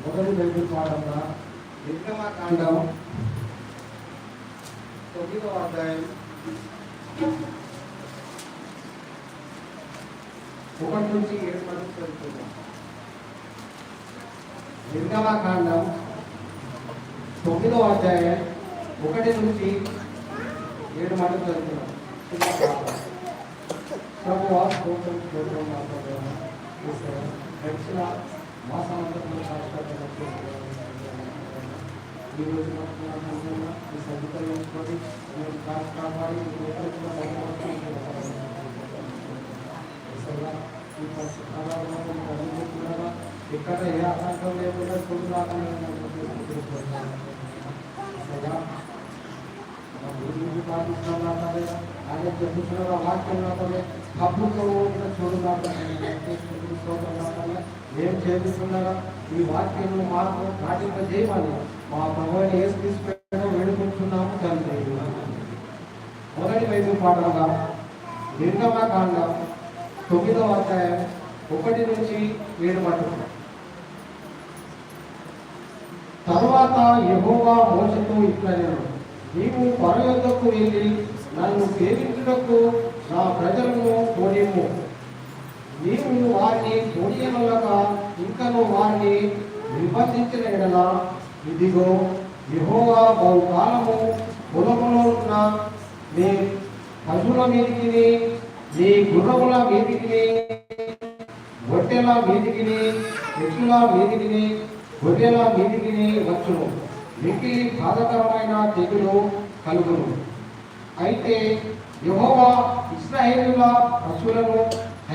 మొదటి బైబిల్ పాఠంగా నిర్గమకాండం 9వ అధ్యాయం 1 నుంచి 7 వరకు చదువుకుందాం. నిర్గమకాండం 9వ అధ్యాయం 1 నుంచి 7 వరకు చదువుకుందాం. ప్రభువా స్తోత్రం స్తోత్రం గడిచిన మాసమంతా శాశ్వత ఈ రోజు ఈ సదుపాయం కాపాడి ఇక్కడ ఏ ఆటంకం లేకుండా ఆయన చెప్పుతున్న వాక్యం నాకలే కప్పుతో చూడగా ఏం చేస్తున్నారా ఈ వాక్యం మాకు పాటింపజేయమని మా ప్రభువుని యేసుక్రీస్తు వేడుకుంటున్నాము తండ్రి. మొదటి బైబిల్ పాఠంగా నిర్గమకాండం 9వ అధ్యాయం 1 నుంచి 7 వరకు. తరువాత యెహోవా మోషేతో ఇట్లనెను, నీవు ఫరో యొద్దకు వెళ్ళి నన్ను సేవించుటకు నా ప్రజలను తోడిము. నీవు వారిని తోడియనలక ఇంకను వారిని నిర్బంధించిన ఎడల ఇదిగో యెహోవా బహుకాలము పొలములో ఉన్న నీ పశువుల మీదికి, నీ గుర్రముల మీదికి, గొట్టెల మీదికి, ఎద్దుల మీదికి, గొర్రెల మీదికి వచ్చును. మిక్కిలి బాధకరమైన తెగులు కలుగును. అయితే యెహోవా ఇశ్రాయేలుల పశువులను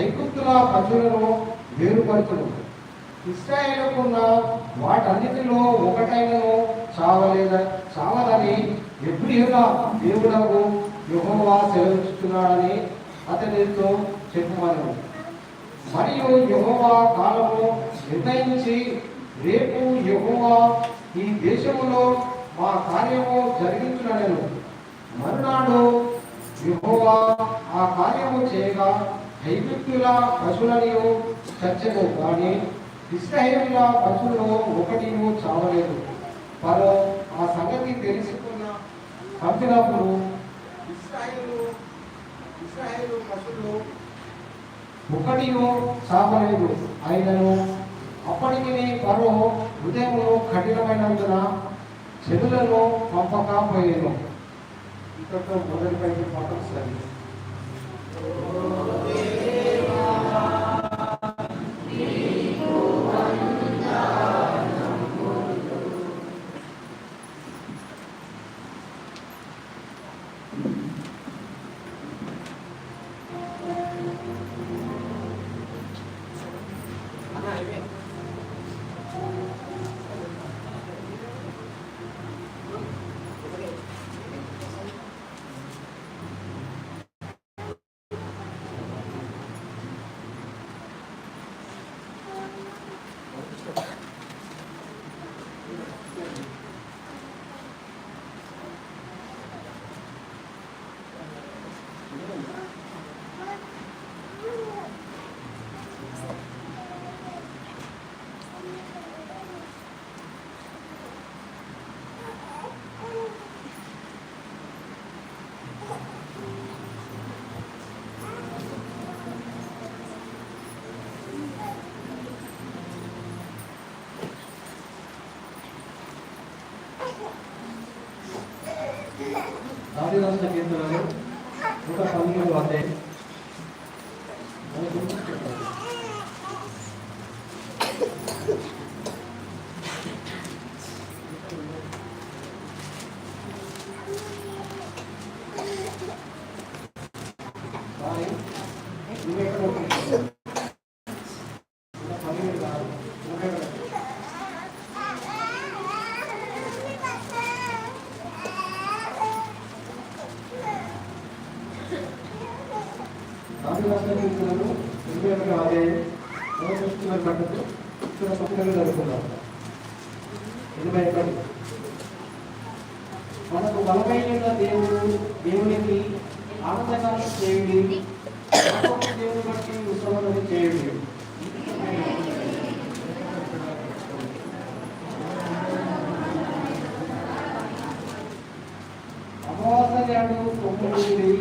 ఐగుప్తుల పశువులను వేరుపరచును. ఇశ్రాయేలుకున్న వాటన్నిటిలో ఒకటైనను చావదని హెబ్రీయుల దేవుడకు యెహోవా సెలవిస్తున్నాడని అతనితో చెప్పుమను. మరియు యెహోవా కాలము నిర్ణయించి, రేపు యెహోవా ఈ దేశములో మా కార్యము జరిగించుననెను. మరునాడు యెహోవా ఆ కార్యము చేయగా ఐగుప్తుల పశువులను చచ్చెను, కానీ ఇశ్రాయేలుల పశువులు ఒకటిను చావలేదు. ఫరో ఆ సంగతి తెలుసుకున్న పంపినప్పుడు ఇశ్రాయేలు పశువులు ఒకటిను చావలేదు. అయినను అప్పటికి ఫరో హృదయము కఠినమైనందున చెదులను పంపకపోయాను. ఇక్కడతో మొదటి బైబిల్ పాఠం సరి. దావీదు కీర్తనలు 119వ అధ్యాయం. జరుగుతున్నాం 81 మనకు బలమైన దేవునికి ఆనందకాలం చేయండి, దేవుని బట్టి ఉత్సవాలను చేయండి. అమావాస్య నాడు 9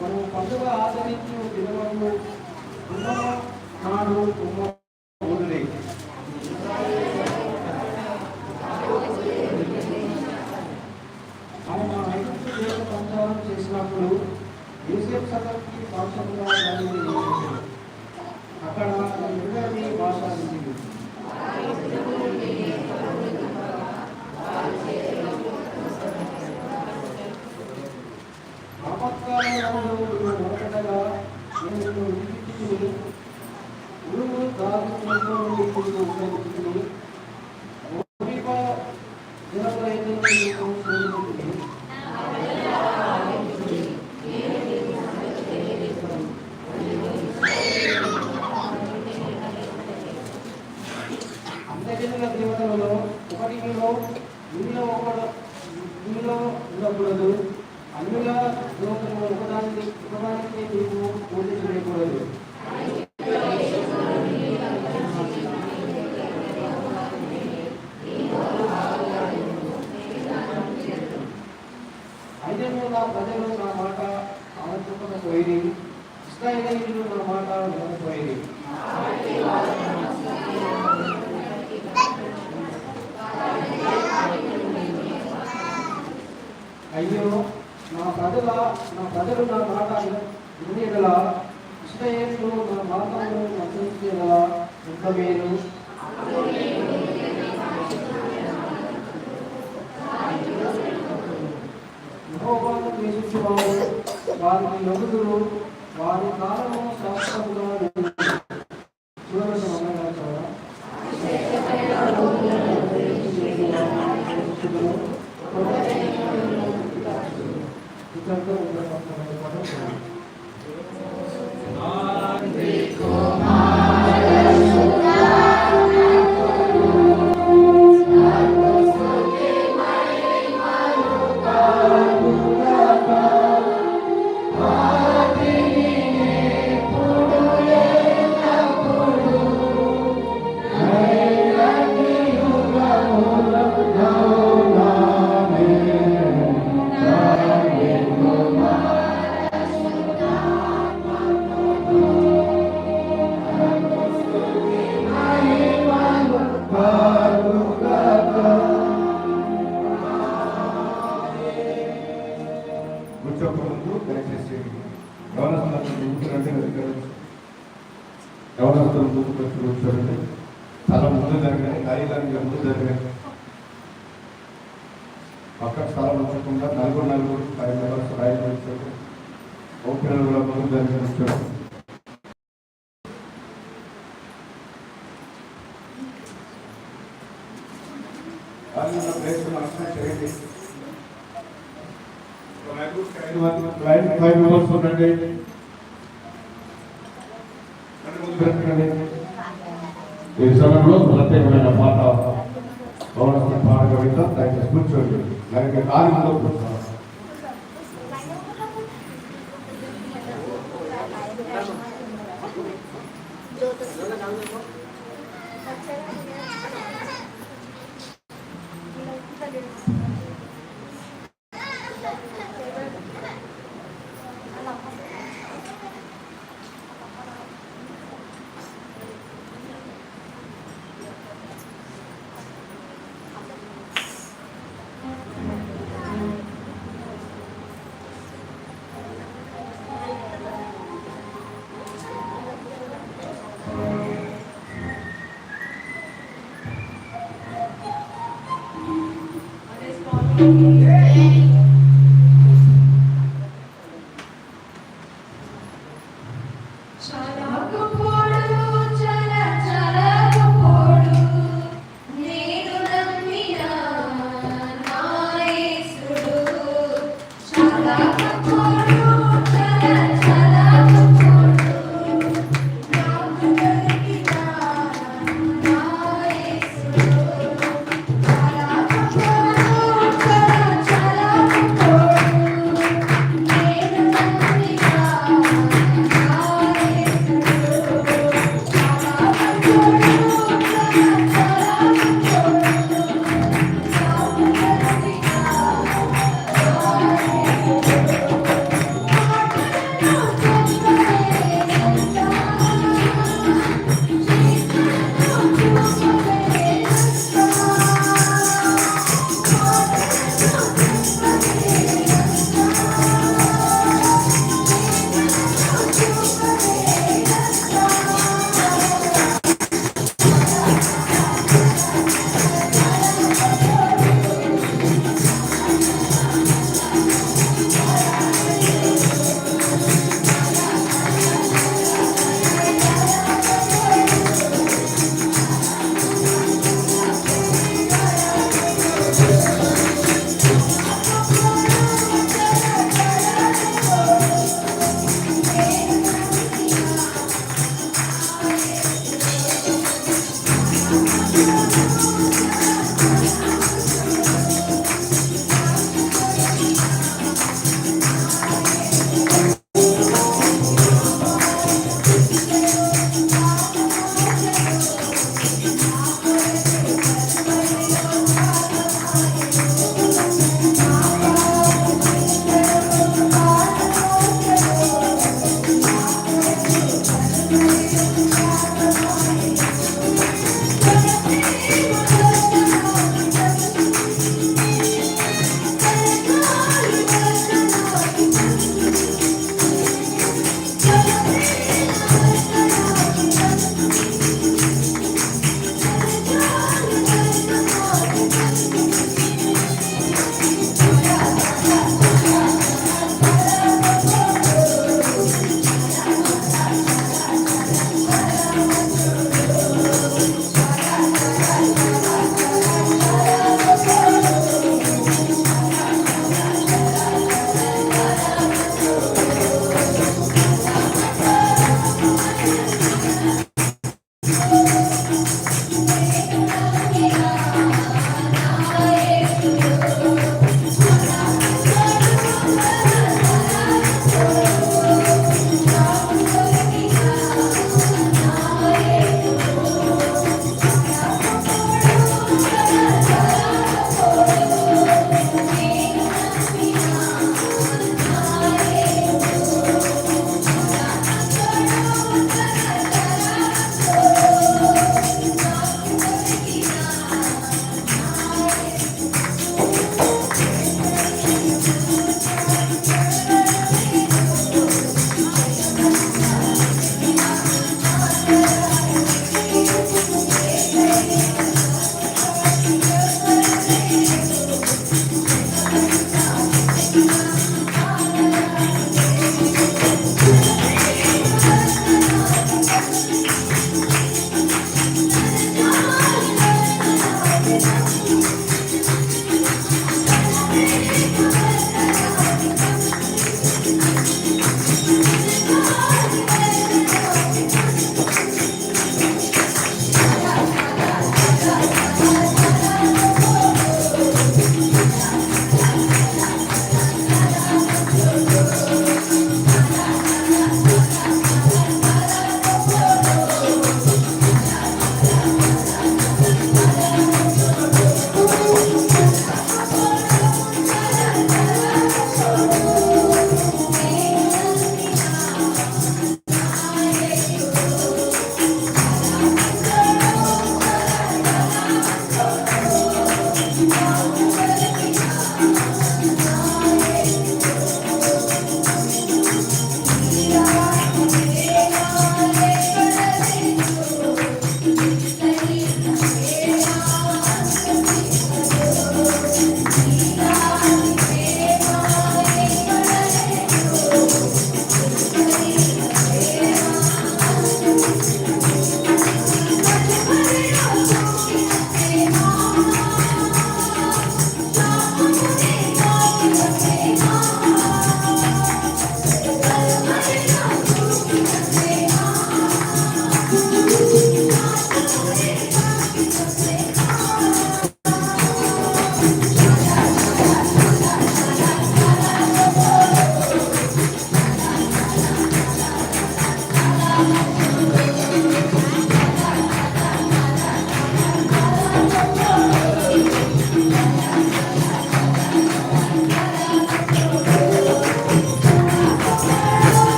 మనం పండుగ ఆచరించు దినము నాడు ఆయన ఐగుప్తు దేశ సంచారం చేసినప్పుడు యూసేఫ్ సగర్కి పాఠశాలలో అక్కడ ఎవరి భాష ఉంది. ఆపత్కాలంలో మొదటగా నేను విడిపించుకుని ఉరుము దాగుతున్నతో ఉపయోగించుకుని అందజనుల దేవతలలో ఒకటిలో ఇందులో ఉండకూడదు. అన్యుల దేవతలు ఒకదానికి నీవు పూజ చేయకూడదు. అయినను నా ప్రజలు నా మాట ఆలోచించకపోయి, ఇశ్రాయేలీయులు నా మాట వినకపోయి, అయ్యో నా ప్రజలు నా మాట వినేగల, ఇశ్రాయేలీయులు నా మాటలను అనుసరించేగల ఎంత మేలు. యెహోవాను ద్వేషించువారు వారిని నొగుదురు, వారి కాలము శాశ్వతంగా చూడవలసిన యవనస్తులు ముందుకు వచ్చారండి. చాలా ముందు జరగాలి, కార్యాలయం ముందు జరగాలి. పక్కన స్థలం ఉంచకుండా నలుగురు 5 మెంబర్స్ రాయలు వచ్చారు. ఓపెనర్ కూడా ముందు జరిగిన వచ్చారు. ప్లేస్ అక్సెప్ట్ చేయండి. 5 మెంబర్స్ ఉండండి. ఈ సమయంలో ప్రత్యేకమైన పాట పాడగలుగుతా. దయచేసి కూర్చోండి. దానికి కార్యంలో కూర్చోండి. Chala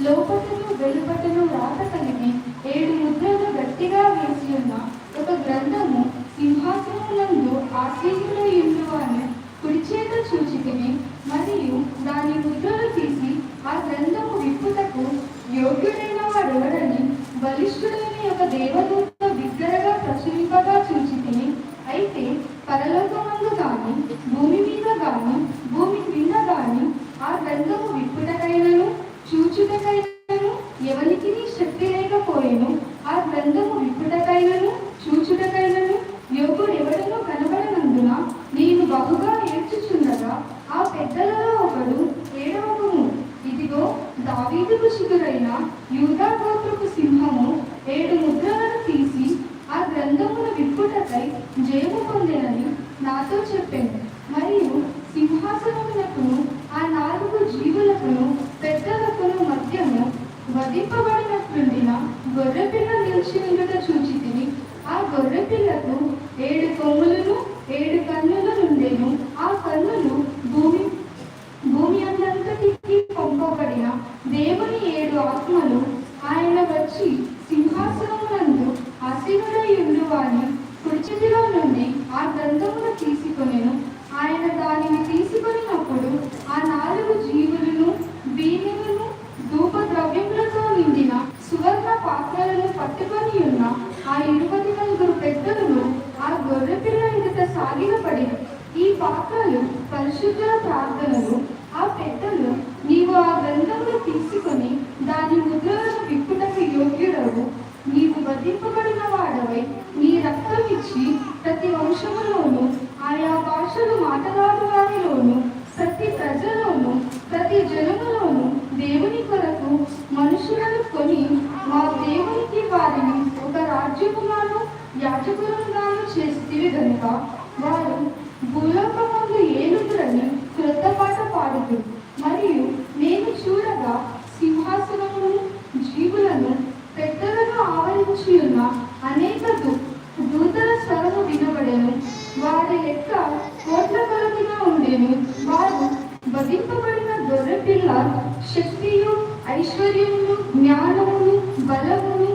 లోపటను వెలుపటను రాత కలిగి 7 ముద్రలు గట్టిగా వేసి ఉన్న ఒక గ్రంథము సింహాసనమునందు ఆసీనుడై యుండువాని కుడి చేత చూచితిని. మరియు దాని ముద్రలు తీసి ఆ గ్రంథము విప్పుటకు యోగ్యుడైన వాడెవడని బలిష్ఠుడైన ఒక దేవదూత బిగ్గరగా ప్రచురింపగా చూచితిని. అయితే పరలోకమందు గాని భూమి మీద గాని భూమి క్రింద గాని ఆ గ్రంథము విప్పుటకైనను చూచుటకైనను ఎవరికి శక్తి లేకపోయెను. ఆ గ్రంథము విప్పుటకైనను చూచుటకైనను యోగుడెవడనో కనబడనందున నేను బహుగా ఏడ్చుచుండగా ఆ పెద్దలలో ఒకడు, ఏడవకుము, ఇదిగో దావీదుకు శిశుడైన యూదా గోత్రపు సింహము 7 ముద్రలను తీసి ఆ గ్రంథమును విప్పుటకై జయము పొందెనని నాతో చెప్పాను. మరియు సింహాసనమునకును ఆ 4 జీవులకును పెద్దలకును మధ్యము వధింపబడినట్లుండిన గొర్రెపిల్ల నిలిచి ఉండుట చూచితిని. ఆ గొర్రెపిల్లకు 7 కొమ్ములను 7 కన్నులు నుండెను. ఆ కన్నులు భూమి అంతటికి పంపబడిన దేవుని 7 ఆత్మలు. ఆయన వచ్చి సింహాసనమునందు ఆసీనుడై యుండువాని కుడి చేతిలో నుండి ఆ గ్రంథమును తీసుకొనెను. ఆయన దానిని తీసుకొనినప్పుడు ఆ 4 జీవులను వీణులను ధూపద్రవ్యములతో నిండిన సువర్ణ పాత్రలను పట్టుకొని ఉన్న ఆ 24 పెద్దలను ఆ గొర్రెపిల్ల ఎదుట సాగిలపడిన. ఈ పాత్రలు పరిశుద్ధుల ప్రార్థనలు. ఆ పెద్దలు, నీవు ఆ గ్రంథమును తీసుకొని దాని ముద్రలను విప్పుటకు యోగ్యుడవు. నీవు వధింపబడిన వాడవై నీ రక్తం ఇచ్చి ప్రతి వంశములోను ఆయా భాషలు మాట్లాడు వారిలోను ప్రతి ప్రజలోను ప్రతి జనములోను దేవుని కొరకు మనుషులను కొని మా దేవునికి వారిని ఒక రాజ్యముగాను యాజకులుగాను చేసితివి గనుక వారు భూలోకమందు ఏలుదురని క్రొత్త పాట పాడుతూ. మరియు నేను చూడగా సింహాసనమును జీవులను పెద్దలను ఆవరించి ఉన్న అనేక దూతల స్వరము వినబడెను. వారి లెక్క కోట్ల కొలదిగా ఉండెను. వారు వధింపబడిన గొర్రెపిల్ల శక్తియు ఐశ్వర్యమును జ్ఞానమును బలమును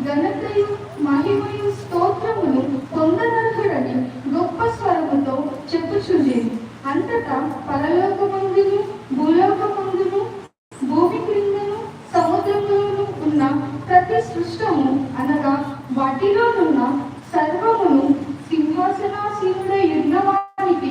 ఘనతయు మహిమయు స్తోత్రమును పొందనర్హుడని గొప్ప స్వరముతో చెప్పుచుండేది. అంతటా పరలోకమందును భూలోకమందును భూమి క్రిందను సముద్రములను ఉన్న ప్రతి సృష్టము అనగా వాటిలోనున్న సర్వమును సింహాసనాసీనుడై యున్నవానికి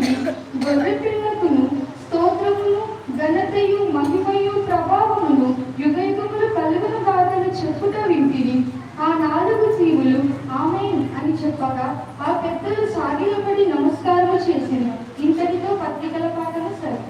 గొర్రెపిల్లకును స్తోత్రమును ఘనతయు మహిమయు ప్రభావమును యుగయుగములు కలుగును గాకని చెప్పుట వింటిని. ఆ 4 జీవులు ఆమేన్ అని చెప్పగా ఆ పెద్దలు సాగిలపడి నమస్కారము చేసిరి. ఇంతటితో పత్రికల పాఠము సరి.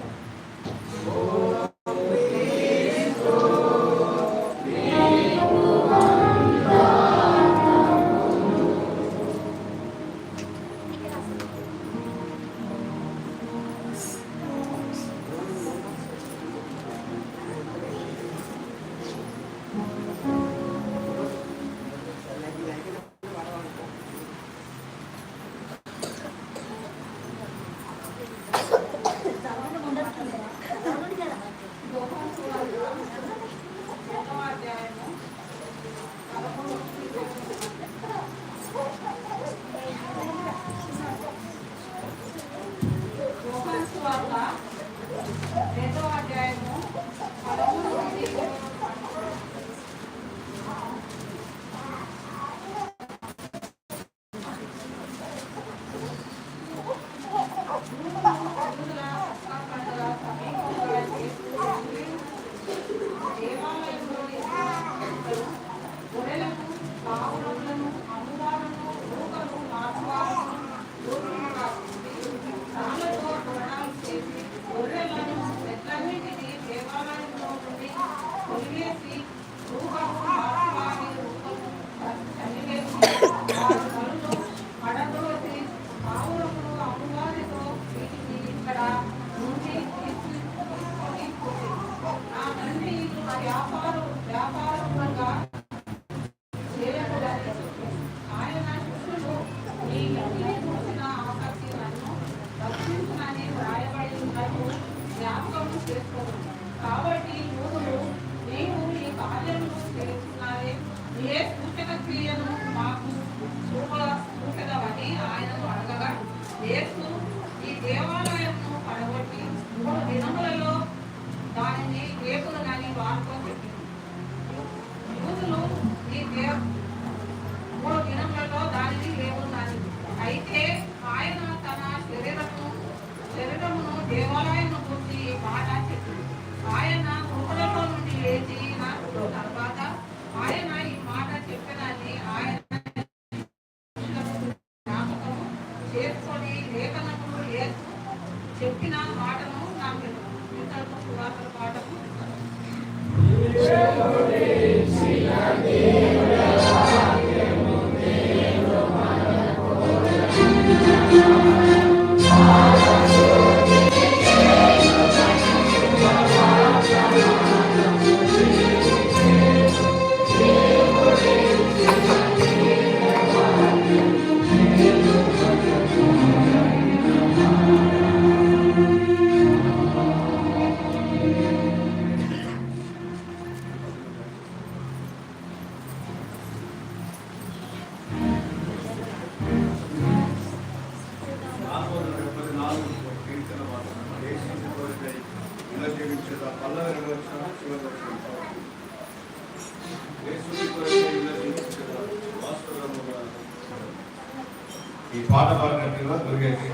ఈ పాట పాడినట్టుగా దుర్గేసి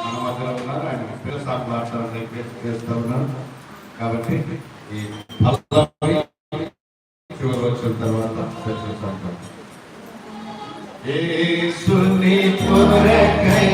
మన మధ్యలో ఉన్నారు. ఆయన పిల్లల సాకులు ఆడతారని చేస్తూ ఉన్నారు. కాబట్టి ఈ చివరి వచ్చిన తర్వాత చర్చిస్తాం. యేసుని కొరకై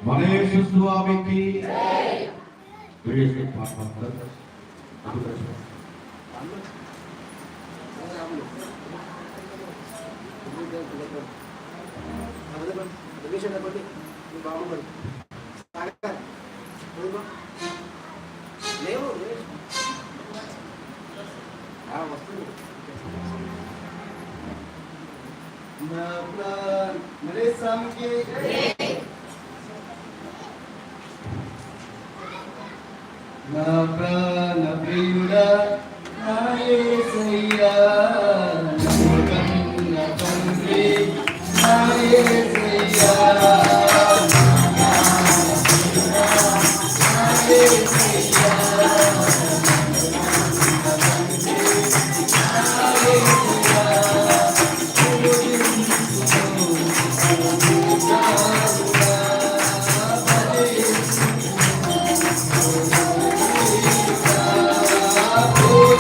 మహేష్ స్వామికి నా ప్రాణ మరే సామికి నా ప్రాణ ప్రియుడా నా యేసయ్యా కన్న తండ్రి నా యేసయ్యా Oh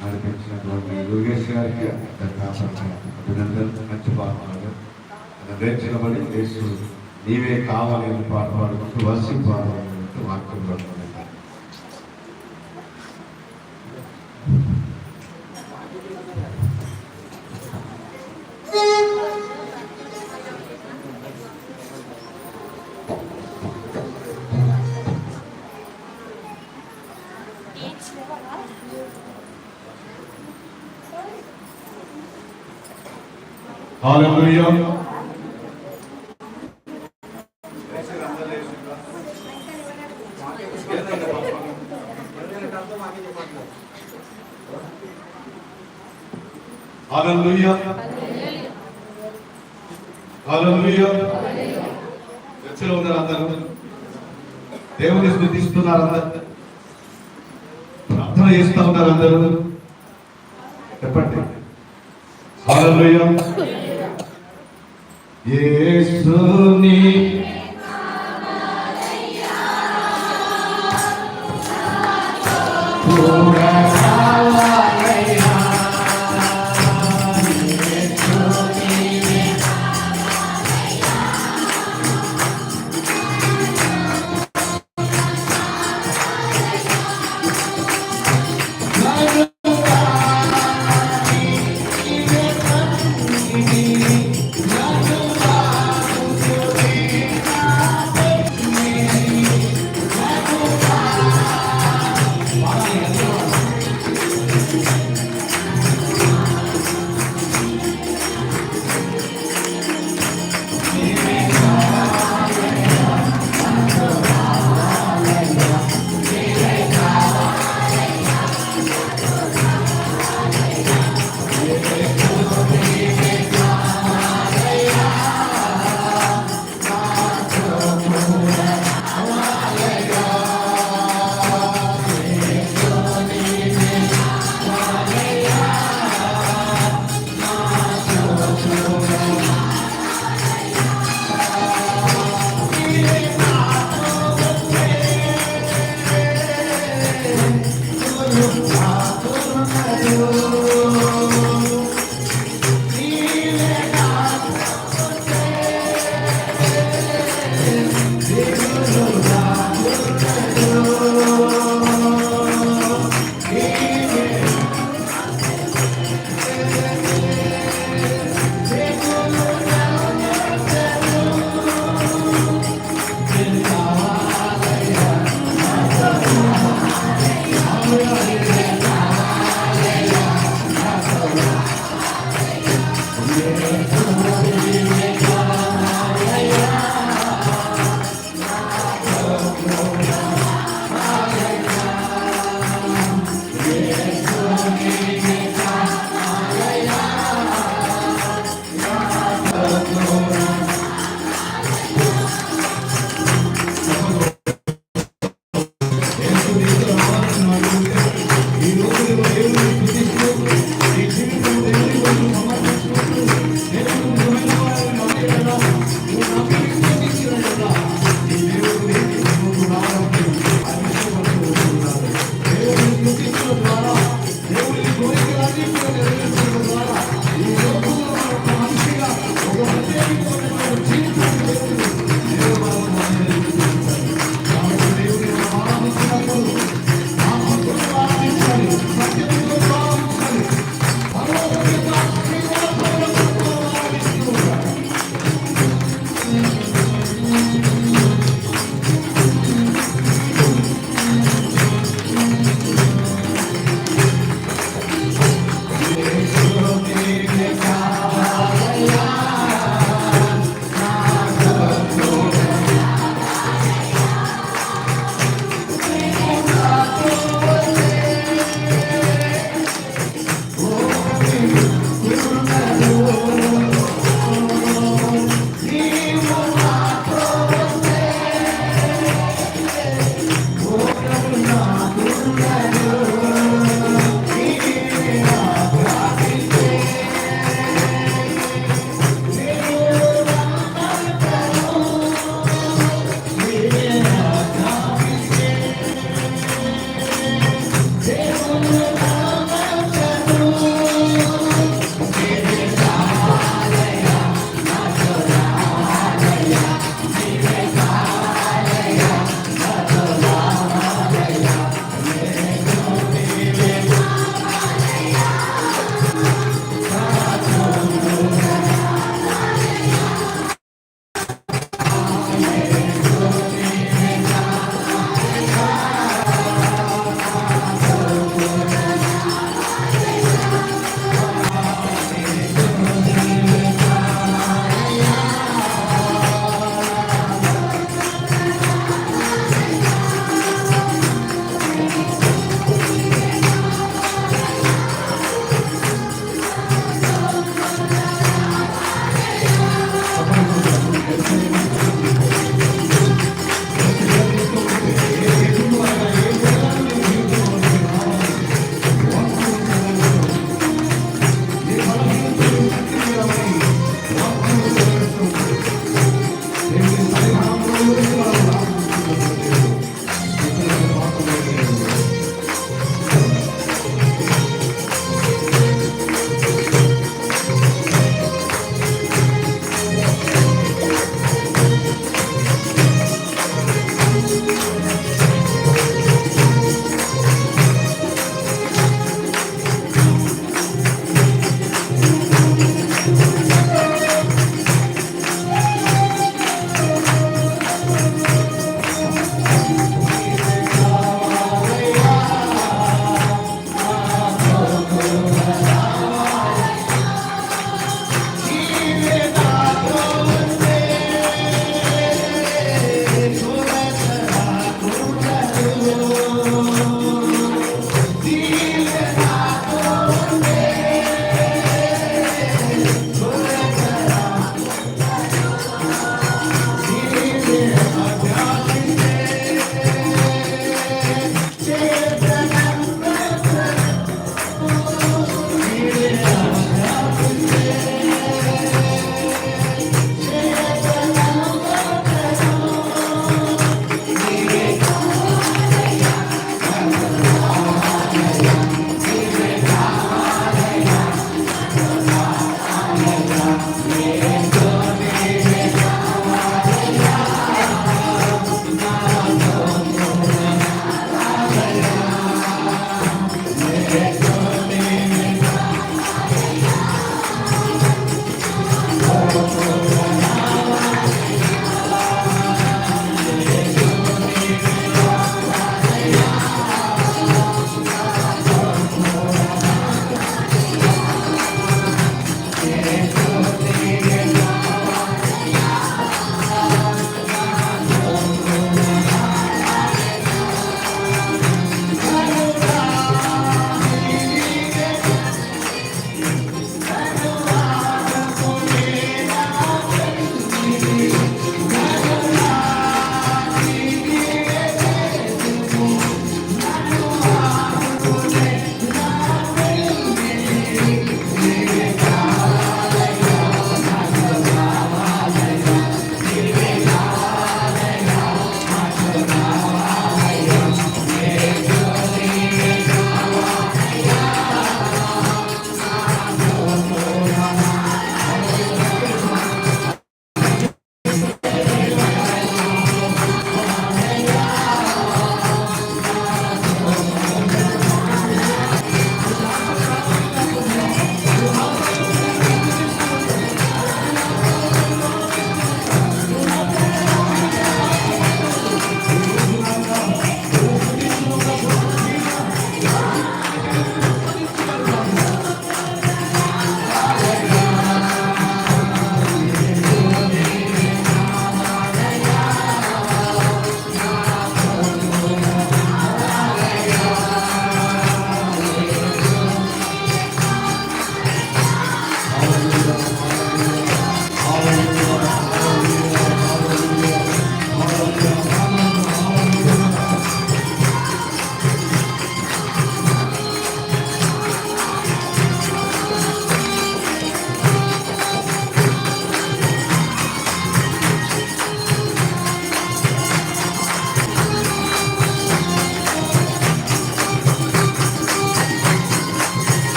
నడిపించినటువంటి యోగేష్ గారికి అభినందనలు. మంచి పాటలు నేర్చినబడి యేసు నీవే కావాలి అని పాట పాడుకుంటూ వర్షిప్ పాడుకుంటూ వాక్యం పడుతుంది. హల్లెలూయా. హల్లెలూయా. హల్లెలూయా. చర్చలో ఉన్నారు అందరూ, దేవుని స్తుతిస్తున్నారు అందరూ, ప్రార్థన చేస్తూ ఉన్నారు అందరూ. చెప్పండి హల్లెలూయా. యేసుని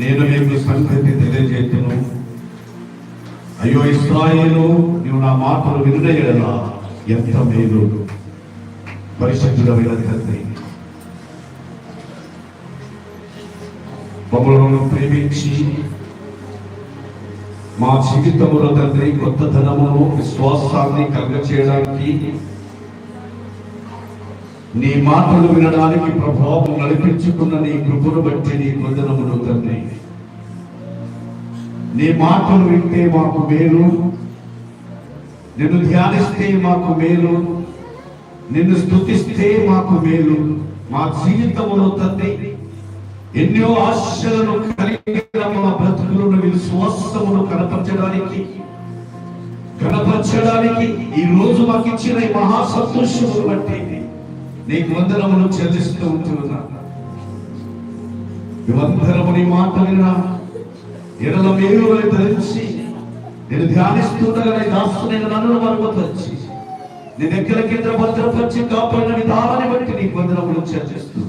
నేను నీకు సంగతి తెలియజేతును. అయ్యో ఇశ్రాయేలు, నీవు నా మాటలు వినుట ఎడల ఎంత మేలు. పరిశుద్ధుడైన తండ్రి, మమ్మల్ని ప్రేమించి మా జీవితంలో తండ్రి కొత్త ధనమును విశ్వాసాన్ని కలుగచేయడానికి, నీ మాటలు వినడానికి ప్రభావం నడిపించుకున్న నీ కృపను బట్టి నీ వందనములు తండ్రి. నీ మాటలు వింటే మాకు మేలు, నిన్ను ధ్యానిస్తే మాకు మేలు, నిన్ను స్తుతిస్తే మాకు మేలు. మా జీవితంలో తండ్రి ఎన్నో ఆశలను కలిగిన మా బ్రతుకులను విశ్వాసమును కనపరచడానికి ఈ రోజు మాకు ఇచ్చిన ఈ మహా సంతోషమును బట్టి నీకు వందనములు చెల్లిస్తూ ఉంటున్నా. వందనము నీ మాట విన్నా ఎడల మేలు ధరించి నేను ధ్యానిస్తుండగా నీ దాసునైన నన్ను మరుగుపరిచి నీ దగ్గర కింద భద్రపరిచి కాపాడిన విధానాన్ని బట్టి నీకు వందనములు చెల్లిస్తూ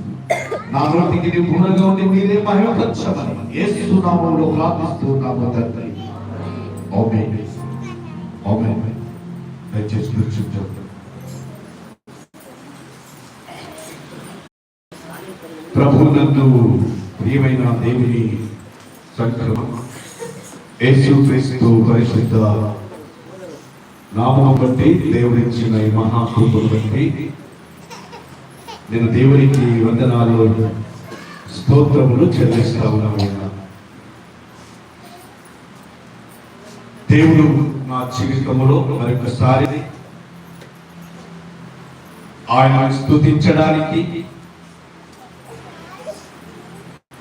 నా నోటికి నీ పూర్ణంగా ఉండి మీరే మహిమపరచమని యేసు నామములో ప్రార్థిస్తున్నాము తండ్రి. ఆమేన్. ఆమేన్. దయచేసి కూర్చోండి. ప్రభువునందు ప్రియమైన దేవుని సంకల్పం యేసుక్రీస్తు పరిశుద్ధ నామమును బట్టి దేవుడిచ్చిన ఈ మహాకృపను బట్టి నేను దేవునికి వందనాలు స్తోత్రములు చెల్లిస్తా ఉన్నాను. దేవుడు నా జీవితంలో మరొకసారి ఆయన స్తుతించడానికి,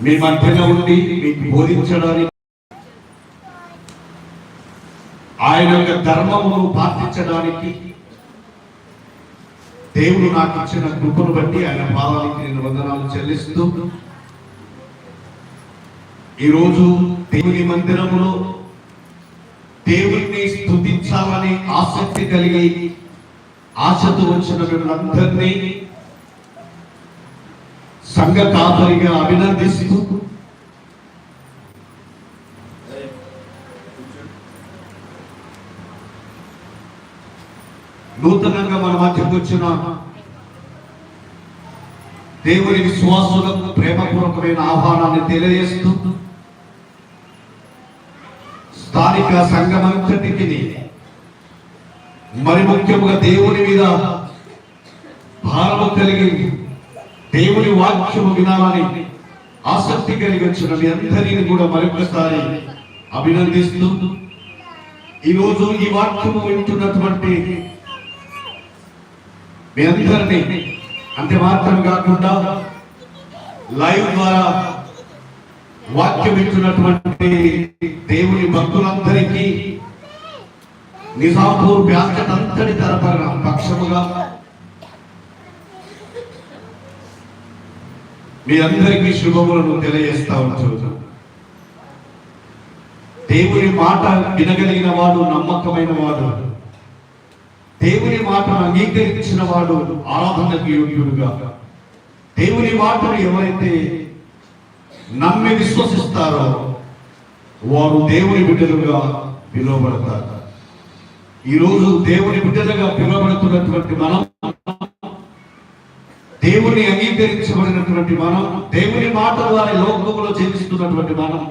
మీ మధ్యలో ఉండి మీకు బోధించడానికి, ఆయన యొక్క ధర్మమును పాటించడానికి దేవుడు నాకు ఇచ్చిన కృపను బట్టి ఆయన పాదానికి నేను వందనాలు చెల్లిస్తూ ఈరోజు దేవుని మందిరములో దేవుణ్ణి స్తుతించాలని ఆసక్తి కలిగి ఆశతో వచ్చిన మిమ్మల్ని సంఘ కాపరిగా అభినందిస్తూ నూతనంగా మన మధ్యకు వచ్చిన దేవుని విశ్వాసులకు ప్రేమపూర్వకమైన ఆహ్వానాన్ని తెలియజేస్తూ స్థానిక సంఘమంతటికి మరి ముఖ్యంగా దేవుని మీద భారము కలిగి దేవుని వాక్యము వినాలని ఆసక్తి కలిగి వచ్చిన మీ అందరినీ కూడా మరొకసారి అభినందిస్తూ ఈరోజు ఈ వాక్యము వింటున్నటువంటి మీ అందరినీ అంతే మాత్రం కాకుండా లైవ్ ద్వారా వాక్యం ఇచ్చినటువంటి దేవుని భక్తులందరికీ నిజాంపూర్ బ్యాస్కెట్ అంతటి తరపున పక్షముగా మీ అందరికీ శుభములను తెలియజేస్తా ఉంటున్నాను. దేవుని మాట వినగలిగిన వాడు నమ్మకమైన వాడు, దేవుని మాటను అంగీకరించిన వాడు ఆరాధనకు యోగ్యుడుగా, దేవుని మాటను ఎవరైతే నమ్మి విశ్వసిస్తారో వారు దేవుని బిడ్డలుగా పిలువబడతారు. ఈరోజు దేవుని బిడ్డలుగా పిలువబడుతున్నటువంటి మనం, దేవుని అంగీకరించబడినటువంటి మనం, దేవుని మాట ద్వారా లోకంలో జీవిస్తున్నటువంటి మనం,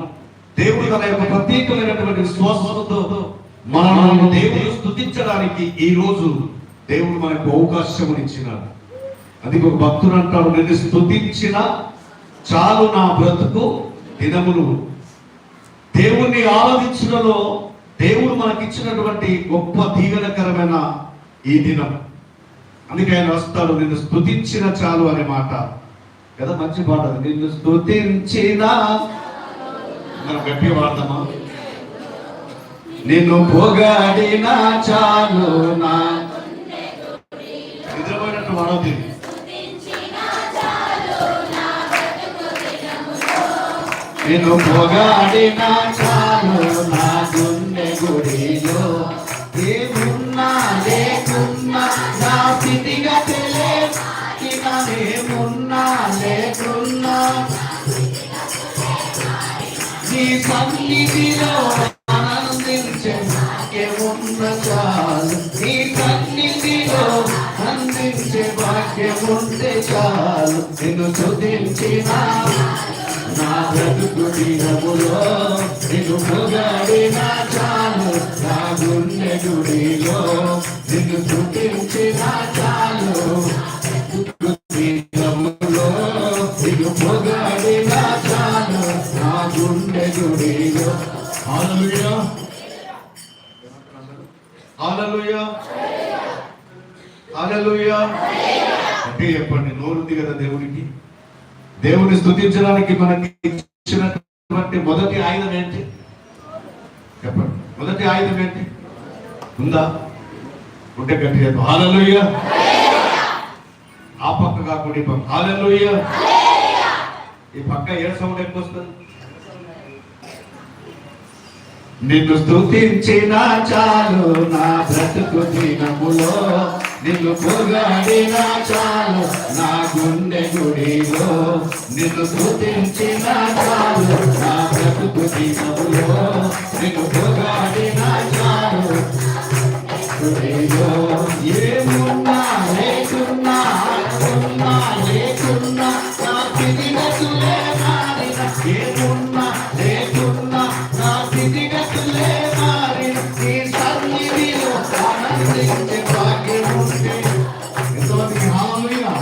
దేవుడు తన యొక్క ప్రత్యేకమైనటువంటి విశ్వాసంతో మనల్ని దేవుని స్తుతించడానికి ఈ రోజు దేవుడు మనకు అవకాశం ఇచ్చినాడు. అందుకే ఒక భక్తుడు అంటాడు, నేను స్తుతించిన చాలు నా బ్రతుకు దినములు. దేవుణ్ణి ఆరాధించడంలో దేవుడు మనకిచ్చినటువంటి గొప్ప దీవెనకరమైన ఈ దినం. అందుకే ఆయన వస్తాడు, నిన్ను స్తుతించిన చాలు అనే మాట కదా, మంచి పాట. నిన్ను స్తుతించిన, మనం గట్టిగా వాడతామా? నిన్ను పొగాడిన చాలు నా, నిద్రపోయినట్టు వాడవుతుంది. నిన్ను పొగాడిన చాలు నా గుండె గుడిలో, ఏమున్నా లేకున్నా నా స్థితిగా ఏమున్నా లేకున్నా సన్నిధిలో ఆనందించే భాగ్యమున్న చాలు, నీ సన్నిధిలో ఆనందించే భాగ్యముంటే చాలు. నిన్ను స్తుతించిన నా బ్రతుకు దినములో, నిన్ను పొగడిన చాలు, నా గుండె గుడిలో నిన్ను స్తుతించిన చాలు. దినములో నిన్ను పొగడిన చాలు, నా గుండె గుడిలో. హల్లెలూయా, హల్లెలూయా, హల్లెలూయా. అంటే చెప్పండి, నోరుంది కదా దేవునికి. దేవుని స్తుతించడానికి మనకి ఇచ్చినటువంటి మొదటి ఆయుధం ఏంటి చెప్పండి? మొదటి ఆయుధం ఏంటి? ఉందా? ఉంటే గట్టి చెప్పు హల్లెలూయా. ఆ పక్క కాకుండా ఈ పక్క హల్లెలూయా. ఈ పక్క ఏ సౌండ్ ఎక్కువ వస్తుంది? నిన్ను స్తుతించిన చాలు, నా బ్రతుకు దినములో నిన్ను పొగడిన చాలు, నా గుండె గుడిలో నిన్ను స్తుతించిన చాలు, నా బ్రతుకు దినములో నిన్ను పొగడిన చాలు. గుడిలో ఏమున్నా లేకున్నా, ఉన్నా లేకున్నా, నా స్థితిగతులే మారిన. ఏమున్నా లేకున్నా, నా స్థితిగతులే మారిన. నీ సన్నిధిలో ఆనందించే భాగ్యం ఉంటే. ఎంతమందికి హల్లెలూయా?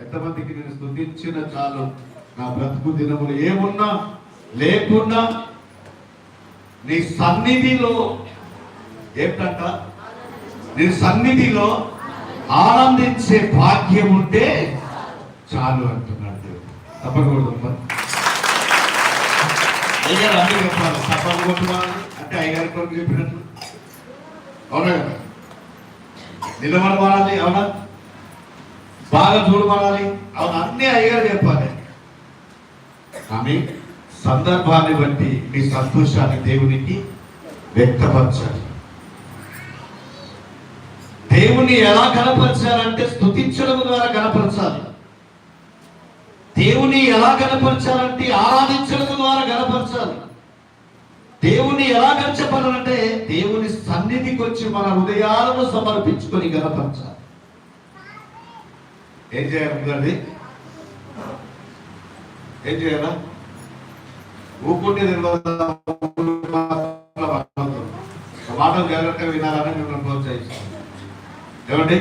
ఎంతమందికి నేను స్తుతించిన చాలు, నా బ్రతుకు దినములు ఏమున్నా లేకున్నా నీ సన్నిధిలో ఏంటంట? నీ సన్నిధిలో ఆనందించే భాగ్యం ఉంటే చాలు అంటున్నాడు దేవుడు. తప్పకూడదు. అయ్యారు అన్నీ చెప్పాలి, తప్పని కొట్టుకోవాలి అంటే అయ్యారు కొరకు చెప్పినట్లు. అవునా కదా? నిలబడమానాలి, అవునా? బాగా చూడమనాలి, అవును, అన్నీ అయ్యారు చెప్పాలి. కానీ సందర్భాన్ని బట్టి నీ సంతోషాన్ని దేవునికి వ్యక్తపరచాలి. దేవుని ఎలా కనపరచాలంటే స్తుతించడం ద్వారా కనపరచాలి. దేవుని ఎలా కనపరచాలంటే ఆరాధించడం ద్వారా కనపరచాలి. దేవుని ఎలా కనపరచాలంటే దేవుని సన్నిధికి వచ్చి మన హృదయాలను సమర్పించుకొని కనపరచాలి. ఏం చేయాలి? ఏం చేయాలా? ఊపుకుంటే మాటలు జాగ్రత్తగా వినాలని మిమ్మల్ని ప్రోత్సహిస్తాను. ఏమండి?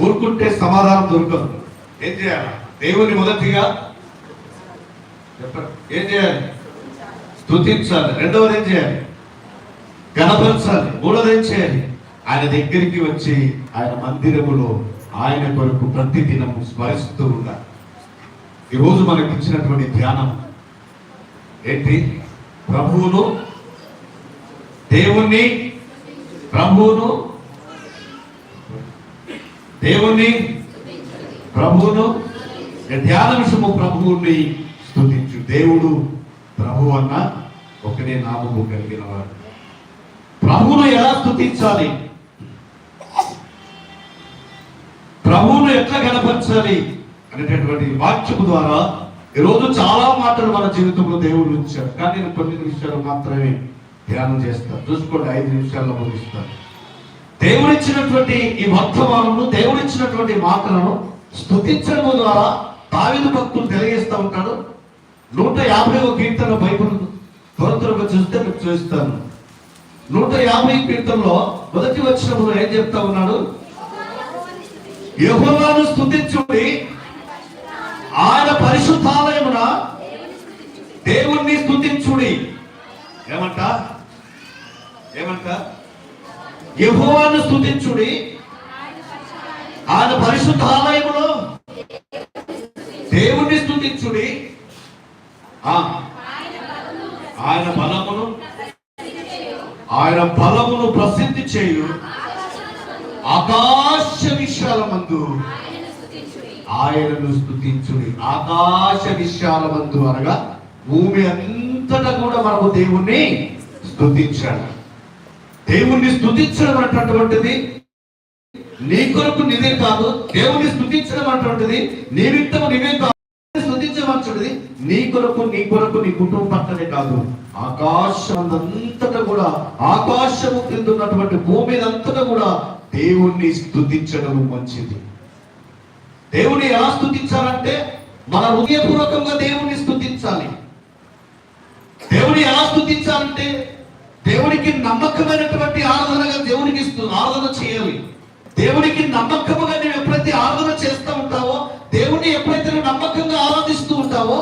ఊరుకుంటే సమాధానం దొరకదు. ఏం చేయాలి? దేవుని మొదటిగా చెప్పండి, ఏం చేయాలి? స్తుతించాలి. రెండవది ఏం చేయాలి? గణపరచాలి. మూడవది ఏం చేయాలి? ఆయన దగ్గరికి వచ్చి ఆయన మందిరములో ఆయన కొరకు ప్రతి దినము స్మరిస్తూ ఉండాలి. ఈరోజు మనకి ఇచ్చినటువంటి ధ్యానం ఏంటి? ప్రభువును, దేవుణ్ణి, ప్రభువును, దేవుణ్ణి, ప్రభువును, ధ్యాన విషయము ప్రభువుని స్తుతించు. దేవుడు ప్రభు అన్న ఒకనే నామము కలిగిన వాడు. ప్రభువును ఎలా స్తుతించాలి? ప్రభువును ఎట్లా కనపరచాలి అనేటటువంటి వాక్యము ద్వారా ఈరోజు చాలా మాటలు మన జీవితంలో దేవుడు ఇచ్చాడు. కానీ నేను కొన్ని నిమిషాలు మాత్రమే ధ్యానం చేస్తాను. చూసుకోండి, 5 నిమిషాల్లో ముగిస్తాను. దేవుడిచ్చినటువంటి ఈ వర్తమానము, దేవుడిచ్చినటువంటి మాటలను స్తుతించడం ద్వారా దావీదు భక్తులు తెలియజేస్తూ ఉంటాడు. 150వ కీర్తన బైబిల్ త్వరగా చూస్తే మీకు చూస్తాను. 150 కీర్తనలో మొదటి వచనములో ఏం చెప్తా ఉన్నాడు? యెహోవాను స్తుతించుడి, ఆయన పరిశుద్ధాలయమున దేవుణ్ణి స్తుతించుడి. ఏమంట? ఏమంట? యెహోవాను స్తుతించుడి, ఆయన పరిశుద్ధాలయములో దేవుణ్ణి స్తుతించుడి. ఆయన బలమును ప్రసిద్ధి చేయు ఆకాశ విశాలమందు ఆయనను స్తుతించుడి. ఆకాశ విశాలమందు అనగా భూమి అంతటా కూడా మనము దేవుణ్ణి స్తుతించాలి. దేవుణ్ణి స్తుతించడం అనేటటువంటిది నీ కొరకు నీదే కాదు. దేవుణ్ణి స్తుతించడం అనేటువంటిది నీ విత్తము నీవే కాదు. స్తుతించవచ్చు చూడండి, నీ కొరకు నీ కుటుంబం పట్టనే కాదు, ఆకాశం అంతటా కూడా, ఆకాశము క్రింద ఉన్నటువంటి భూమి అంతటా కూడా దేవుణ్ణి స్తుతించడం మంచిది. దేవుని ఎలా స్తుతించాలంటే మన హృదయపూర్వకంగా దేవుణ్ణి స్తుతించాలి. దేవుని ఎలా స్తుతించాలంటే దేవునికి నమ్మకమైనటువంటి ఆరాధనగా దేవునికి ఆరాధన చేయాలి. దేవునికి నమ్మకముగా నువ్వు ఎప్పుడైతే ఆరాధన చేస్తూ ఉంటావో, దేవుని ఎప్పుడైతే నువ్వు నమ్మకంగా ఆరాధిస్తూ ఉంటావో,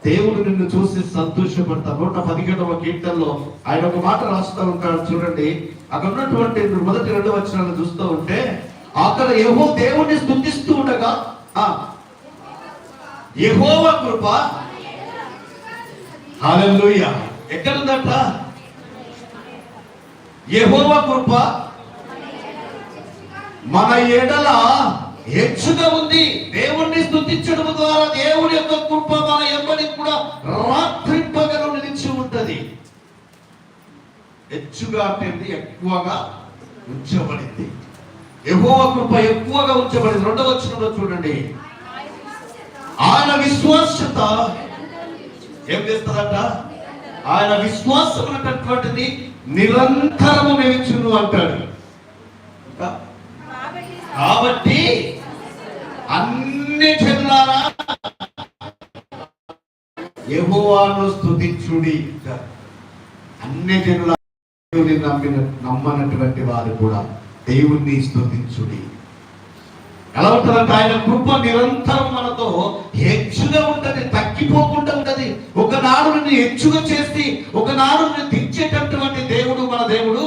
దేవుడు నిన్ను చూసి సంతోషపడతాడు. 117వ కీర్తనలో ఆయన ఒక మాట రాస్తూ ఉంటాడు చూడండి. అక్కడ ఉన్నటువంటి మొదటి 2 వచనాలను చూస్తూ ఉంటే, అక్కడ దేవుణ్ణి స్తుతిస్తూ ఉండగా యెహోవా కృప, హల్లెలూయా, ఎక్కడుందట? యెహోవా కృప మన ఎడల హెచ్చుగా ఉంది. దేవుణ్ణి స్తుతించడం ద్వారా దేవుని యొక్క కృప మన ఎప్పటి కూడా రాత్రింపగలు నిలిచి ఉంటది. హెచ్చుగా అంటే ఎక్కువగా ఉంచబడింది. యెహోవా కృప ఎక్కువగా ఉంచబడింది. 2వ వచనంలో చూడండి, ఆయన విశ్వాసత ఏం చేస్తుందట? ఆయన విశ్వాసం అన్నటువంటిది నిరంతరము నిలిచును అంటాడు. కాబట్టి అన్ని జనులారా యెహోవాను స్తుతించుడి. అన్ని జనుల నమ్మనటువంటి వారు కూడా దేవుణ్ణి స్తుతించుడి. ఎలా ఉంటుందంటే ఆయన కృప నిరంతరం మనతో హెచ్చుగా ఉంటది, తగ్గిపోకుండా ఉంటది. ఒకనాడు నిన్ను హెచ్చుగా చేసి ఒకనాడు నిన్ను దించేటటువంటి దేవుడు మన దేవుడు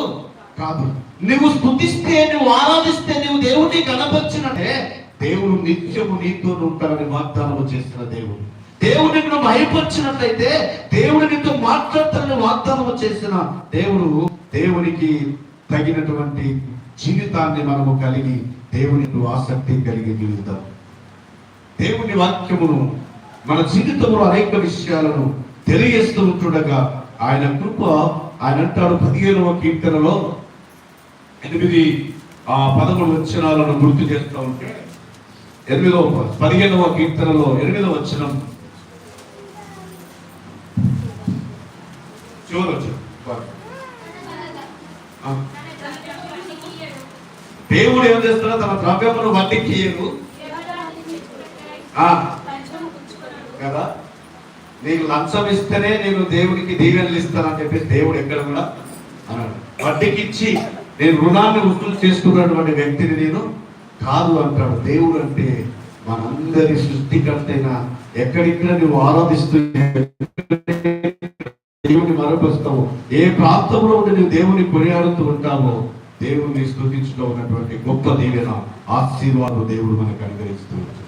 కాదు. నువ్వు స్తుతిస్తే, నువ్వు ఆరాధిస్తే, నువ్వు దేవుడిని కనపరిచినట్టే దేవుడు నిత్యము నీతో ఉంటాడని వాగ్దానం చేసిన దేవుడు. దేవుడు నిన్ను భయపరిచినట్లయితే దేవుడు నీతో మాట్లాడతానని వాగ్దానం చేసిన దేవుడు. దేవునికి తగినటువంటి జీవితాన్ని మనము కలిగి దేవునికి ఆసక్తి కలిగి జీవితం. దేవుని వాక్యమును మన జీవితంలో అనేక విషయాలను తెలియజేస్తూ ఉంటుండగా ఆయన కృప, ఆయన అంటాడు 15వ కీర్తనలో 8-11 వచనాలను గుర్తు చేస్తూ ఉంటే, 15వ కీర్తనలో 8వ వచనం చివరి వచనం, దేవుడు ఏం చేస్తాడో తన ద్రవ్యమును వడ్డీకి ఇయ్యడు కదా. నీకు లంచం ఇస్తేనే నేను దేవునికి దీవెనలు ఇస్తానని చెప్పేసి దేవుడు ఎక్కడ కూడా అన్నాడు. వడ్డీకి ఇచ్చి నేను రుణాన్ని వసూలు చేసుకున్నటువంటి వ్యక్తిని నేను కాదు అంటాడు. దేవుడు అంటే మనందరి సృష్టికర్తైనా ఎక్కడిక్కడ నువ్వు ఆరాధిస్తూ దేవుని మరపరుస్తావు, ఏ ప్రాంతంలో ఉండి నువ్వు దేవుని కొనియాడుతూ ఉంటావో, దేవుని స్తుతించులో ఉన్నటువంటి గొప్ప దీవెన, ఆశీర్వాదం దేవుడు మనకు అనుగ్రహిస్తూ ఉంటాడు.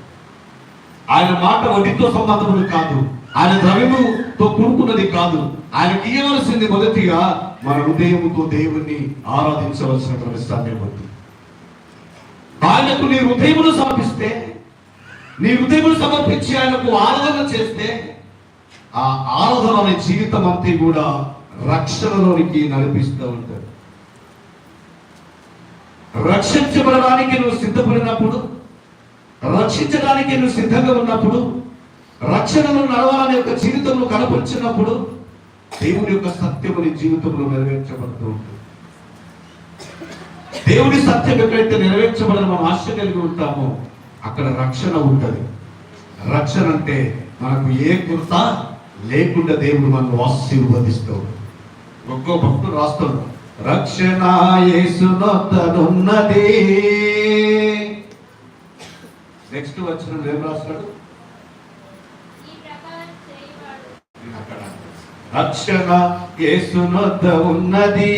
ఆయన మాట వడ్డీతో సంబంధములు కాదు, ఆయన ద్రవ్యముతో కూడుకున్నది కాదు. ఆయనకి ఇవ్వవలసింది మొదటిగా మన హృదయముతో దేవుణ్ణి ఆరాధించవలసినటువంటి సమయం ఉంది. ఆయనకు నీ హృదయమును సమర్పిస్తే, నీ హృదయమును సమర్పించి ఆయనకు ఆరాధన చేస్తే, ఆ ఆరాధన అనే జీవితం అంతా కూడా రక్షణలోనికి నడిపిస్తూ ఉంటాడు. రక్షించబడడానికి నువ్వు సిద్ధపడినప్పుడు, రక్షించడానికి నువ్వు సిద్ధంగా ఉన్నప్పుడు, రక్షణను నడవాలనే యొక్క జీవితంలో కనపరిచినప్పుడు దేవుని యొక్క సత్యము నీ జీవితంలో నెరవేర్చబడుతూ ఉంటుంది. దేవుని సత్యం ఎక్కడైతే నెరవేర్చబడని మనం ఆశ కలిగి ఉంటామో అక్కడ రక్షణ ఉంటుంది. రక్షణ అంటే మనకు ఏ కొరత లేకుండా దేవుడు మనల్ని ఆశీర్వదిస్తాడు. ఒక్కో భక్తుడు రాస్తాడు, రక్షణ యేసునొద్దనున్నది. నెక్స్ట్ వచ్చిన ఏం రాస్తాడు? రక్షణ యేసునొద్ద ఉన్నది.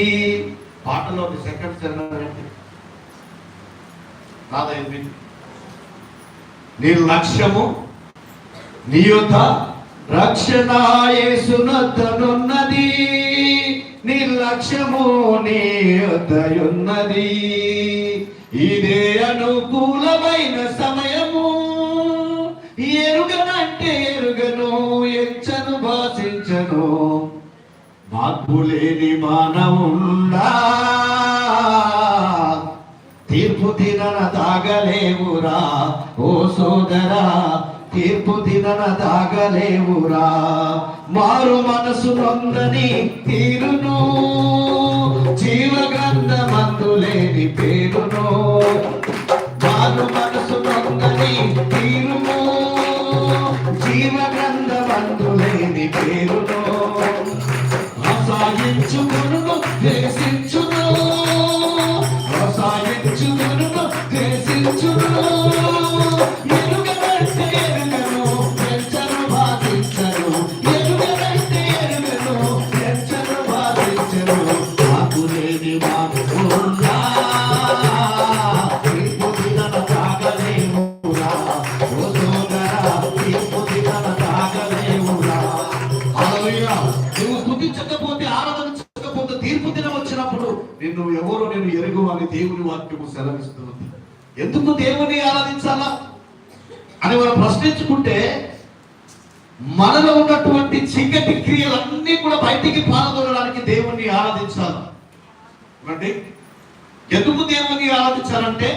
పాటలో సెకండ్ రాదైంది. నీ లక్ష్యము నీ యొద్ద రక్షణ యేసునొద్దనున్నది. నీ లక్ష్యము నీ యొద్దయున్నది. ఇదే అనుకూలమైన సమయము. ఎరుగనంటే ఎరుగను, ఎంచను భాషించను, మార్పు లేని మానవుండా. తీర్పు తినన తాగలేవురా ఓ సోదరా, తీర్పు దినన దాగలేవురా. మారు మనసు నొందని తీరును, జీవ గ్రంథమందు లేని పేరును. మారు మనసు నొందని తీరును, జీవ గ్రంథమందు లేని పేరును. అసాయించుకును దేశించును, అసాయించుకును దేశించును. ఎరుగబెట్టి ఎరుగను ఎంచను బాధించను, ఎరుగబెట్టి ఎరుగను ఎంచను బాధించను. నాకు లేని మాకున్నా తీర్పు దినన తాగలేవురా. ఓ సోదరా, తీర్పు దినన తాగలేవురా. హల్లెలూయా. నువ్వు స్తుతించకపోతే, ఆరాధించకపోతే తీర్పు దినం వచ్చినప్పుడు నిన్ను ఎవరో నేను ఎరుగు అని దేవుని వాక్యము సెలవిస్తున్నది. ఎందుకు దేవుని ఆరాధించాలా అని మనం ప్రశ్నించుకుంటే, మనలో ఉన్నటువంటి చీకటి క్రియలన్నీ కూడా బయటికి పారదోలడానికి దేవుణ్ణి ఆరాధించాలి. అంటే ఎందుకు దేవుని ఆరాధించాలంటే,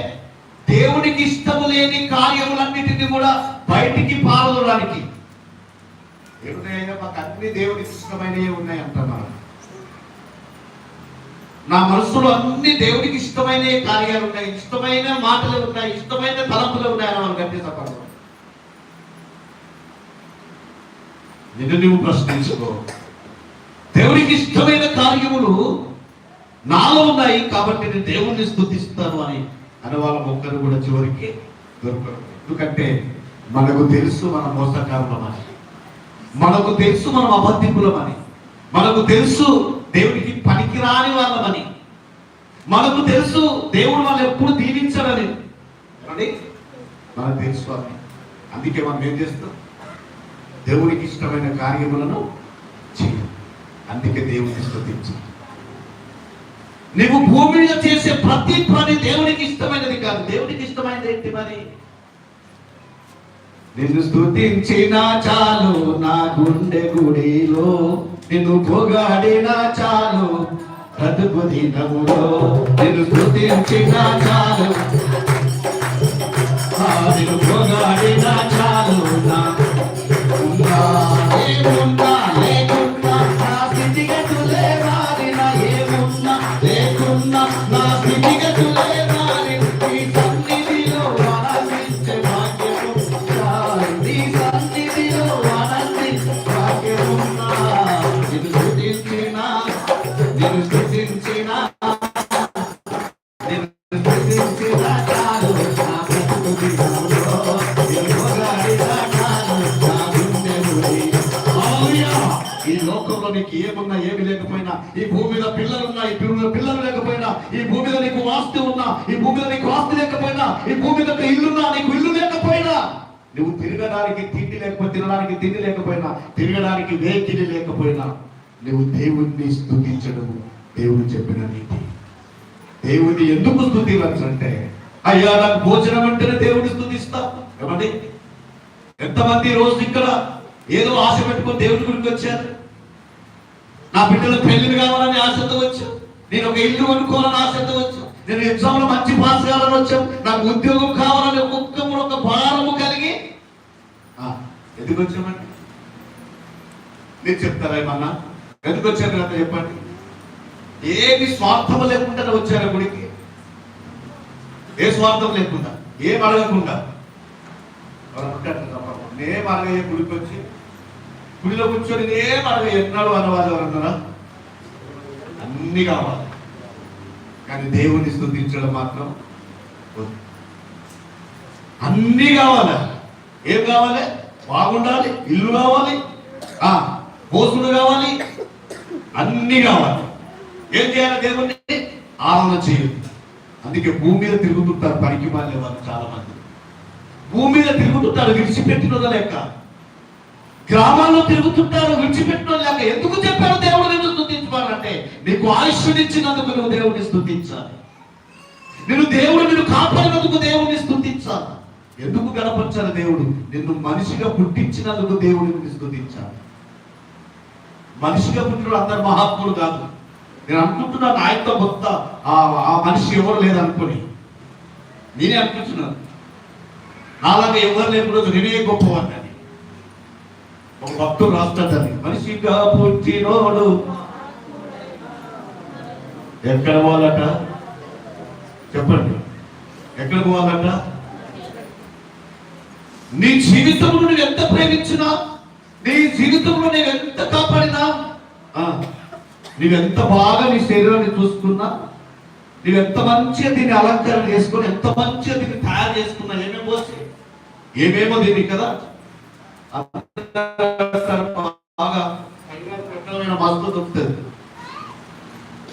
దేవునికి ఇష్టము లేని కార్యములన్నిటిని కూడా బయటికి పారదోలడానికి. ఏమైనా మాకు అన్ని దేవునికి ఇష్టమైనవి ఉన్నాయి అంటాం మనం. నా మనసులో అన్ని దేవునికి ఇష్టమైన కార్యాలు ఉన్నాయి, ఇష్టమైన మాటలు ఉన్నాయి, ఇష్టమైన తలంపులు ఉన్నాయని మనం గట్టి చెప్పాలి. నిన్ను నువ్వు ప్రశ్నించుకో. దేవునికి ఇష్టమైన కార్యములు నాలో ఉన్నాయి కాబట్టి నేను దేవుణ్ణి స్తుతిస్తాను అని వాళ్ళ మొక్కలు కూడా చివరికి దొరకరు. ఎందుకంటే మనకు తెలుసు మనం మోసకారులమని, మనకు తెలుసు మనం అబద్ధికులమని, మనకు తెలుసు దేవుడికి పనికిరాని వాళ్ళమని, మనకు తెలుసు దేవుడు వాళ్ళు ఎప్పుడు దీవించాలని మనకు తెలుసు అని. అందుకే మనం ఏం చేస్తాం? దేవుడికి ఇష్టమైన కార్యములను చేయాలి. అందుకే దేవుడిని స్తుతించు. నువ్వు భూమి మీద చేసే ప్రతి పని దేవునికి ఇష్టమైనది కాదు. దేవునికి ఇష్టమైనది ఏంటి మరి? నిన్ను స్తుతించిన చాలు నా గుండె గుడిలో, నిన్ను పొగాడినా చాలు బ్రతుకు దినములో. నిన్ను స్తుతించిన చాలు, నిన్ను పొగాడినా చాలు. ఏమున్నా లేకున్నా నా స్థితిగతులే మారిన, ఏమున్నా లేకున్నా నా స్థితిగతులే మారిన, నీ సన్నిధిలో ఆనందించే భాగ్యము, నీ సన్నిధిలో ఆనందించే భాగ్యమున్నా. నిన్ను స్తుతించిన, నిన్ను స్తుతించిన, నిన్ను స్తుతించిన చాలు నా బ్రతుకు దినములో, నిన్ను పొగాడినా చాలు నా గుండె గుడిలో. హల్లెలూయా. ఈ లోకంలో నీకు ఏమున్నా ఏమి లేకపోయినా, ఈ భూమి మీద పిల్లలున్నా, ఈ భూమి మీద పిల్లలు లేకపోయినా, ఈ భూమి మీద నీకు ఆస్తి ఉన్నా, ఈ భూమి మీద నీకు ఆస్తి లేకపోయినా, ఈ భూమి మీద ఇల్లున్నా, నీకు ఇల్లు లేకపోయినా, నువ్వు తిరగడానికి తిండి లేకపోతే, తినడానికి తిండి లేకపోయినా, తిరగడానికి వేకిలి లేకపోయినా, నువ్వు దేవుణ్ణి స్తుతించడం దేవుడు చెప్పిన నీతి. దేవుడిని ఎందుకు స్తుతించాలంటే, అయ్యా నాకు భోజనం అంటేనే దేవుడిని స్తుతిస్తాం. ఏమండి, ఎంతమంది రోజు ఇక్కడ ఏదో ఆశ పెట్టుకొని దేవుడి గుడికి వచ్చారు? నా బిడ్డల పెళ్లిని కావాలని ఆశతో వచ్చాం, నేను ఒక ఇల్లు కొనుక్కోవాలని ఆశతో వచ్చాం, నేను ఎగ్జామ్ లో మంచి పాస్ కావాలని వచ్చాం, నాకు ఉద్యోగం కావాలని ఒక భారము కలిగి ఎందుకు వచ్చామండి? మీరు చెప్తారా ఏమన్నా? ఎందుకు వచ్చారు కదా చెప్పండి. ఏమి స్వార్థం లేకుండా వచ్చారా గుడికి? ఏ స్వార్థం లేకుండా, ఏం అడగకుండా. నేమ్ అడగయ్యే గుడికి వచ్చి గుడిలో కూర్చొని నేమ్ అడగ ఎన్నాడు అన్నవాళ్ళు ఎవరన్నారా? అన్ని కావాలి, కానీ దేవుణ్ణి స్తుతించడం మాత్రం అన్ని కావాలి. ఏం కావాలి? బాగుండాలి, ఇల్లు కావాలి, భోజనం కావాలి, అన్ని కావాలి. ఏం చేయాలి? దేవుణ్ణి ఆరాధన చేయాలి. అందుకే భూమి మీద తిరుగుతుంటారు పనికి మాలే వాళ్ళు చాలా మంది. భూమి మీద తిరుగుతుంటారు విడిచిపెట్టిన లేక, గ్రామాల్లో తిరుగుతుంటారు విడిచిపెట్టిన లేక. ఎందుకు చెప్పారు దేవుడు నిన్ను స్తుతించాలంటే, నీకు ఆయుష్నిచ్చినందుకు నువ్వు దేవుడిని స్తుతించాలి. నిన్ను కాపాడినందుకు దేవుడిని స్తుతించాలి. ఎందుకు గణపరచాలి? దేవుడు నిన్ను మనిషిగా పుట్టించినందుకు దేవుడిని స్తుతించాలి. మనిషిగా పుట్టిన అందరు మహాత్ములు కాదు. నేను అనుకుంటున్నాను ఆయనతో మొత్త ఆ మనిషి ఎవరు లేదనుకొని నేనే అనుకుంటున్నాను. నాలాగా ఎవరు లేని రోజు నేనే గొప్పవాడిని. ఒక భక్తుడు రాస్తాడని, మనిషిగా పుట్టినోడు ఎక్కడ పోవాలట చెప్పండి, ఎక్కడ పోవాలట? నీ జీవితంలో నువ్వు ఎంత ప్రేమించినా, నీ జీవితంలో నేను ఎంత కాపాడినా, నువ్వెంత బాగా నీ శరీరాన్ని చూసుకున్నా, నువ్వెంత మంచిగా దీన్ని అలంకరణ చేసుకుని, ఎంత మంచిగా దీన్ని తయారు చేసుకున్నా, ఏమేమో దీన్ని కదా బాగా మస్తు దొరుకుతుంది.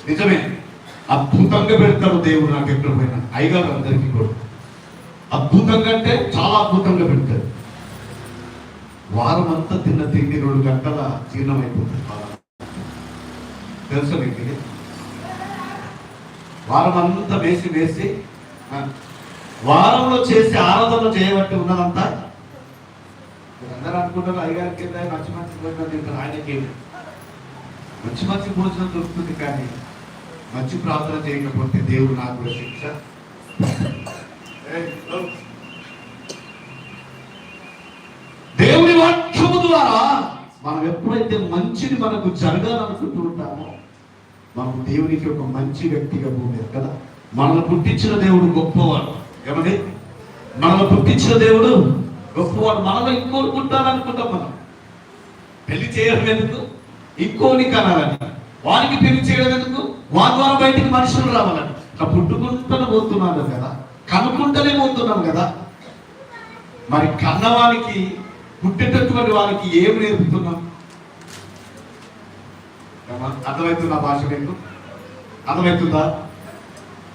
నిజమే, అద్భుతంగా పెడతాడు దేవుడు. నాకు ఎక్కడ పోయినా అయ్యగారు అందరికీ కూడా అద్భుతంగా అంటే చాలా అద్భుతంగా పెడతాడు. వారం అంతా తిన్న తిండి 2 గంటల జీర్ణమైపోతుంది. తెలుసు మీకు? వారం అంతా వేసి వారంలో చేసి ఆరాధన చేయబట్టి ఉన్నదంతా అందరూ అనుకుంటారు అయ్యగారికి మంచి మంచి భోజనం తింటారు. ఆయనకి మంచి మంచి భోజనం దొరుకుతుంది, కానీ మంచి ప్రార్థన చేయకపోతే దేవుడు నాకు కూడా శిక్ష. దేవుని వాక్యము ద్వారా మనం ఎప్పుడైతే మంచిని మనకు జరగాలనుకుంటూ ఉంటామో, మనం దేవునికి ఒక మంచి వ్యక్తిగా పోలేదు కదా. మనల్ని పుట్టించిన దేవుడు గొప్పవాడు. ఏమని? మనల్ని పుట్టించిన దేవుడు గొప్పవాడు. మనలో ఇంకోటి పుట్టాలనుకుంటాం. మనం పెళ్లి చేయడం ఎందుకు? ఇంకోని కనాలని. వానికి పెళ్లి చేయడం ఎందుకు? వారి ద్వారా బయటికి మనుషులు రావాలని. ఇట్లా పుట్టుకుంటూనే పోతున్నాను కదా, కనుక్కుంటూనే పోతున్నాం కదా. మరి కన్నవానికి, పుట్టేటటువంటి వానికి ఏం నేర్పుతున్నాం? అర్థమవుతుందా భాష? మీకు అర్థమవుతుందా?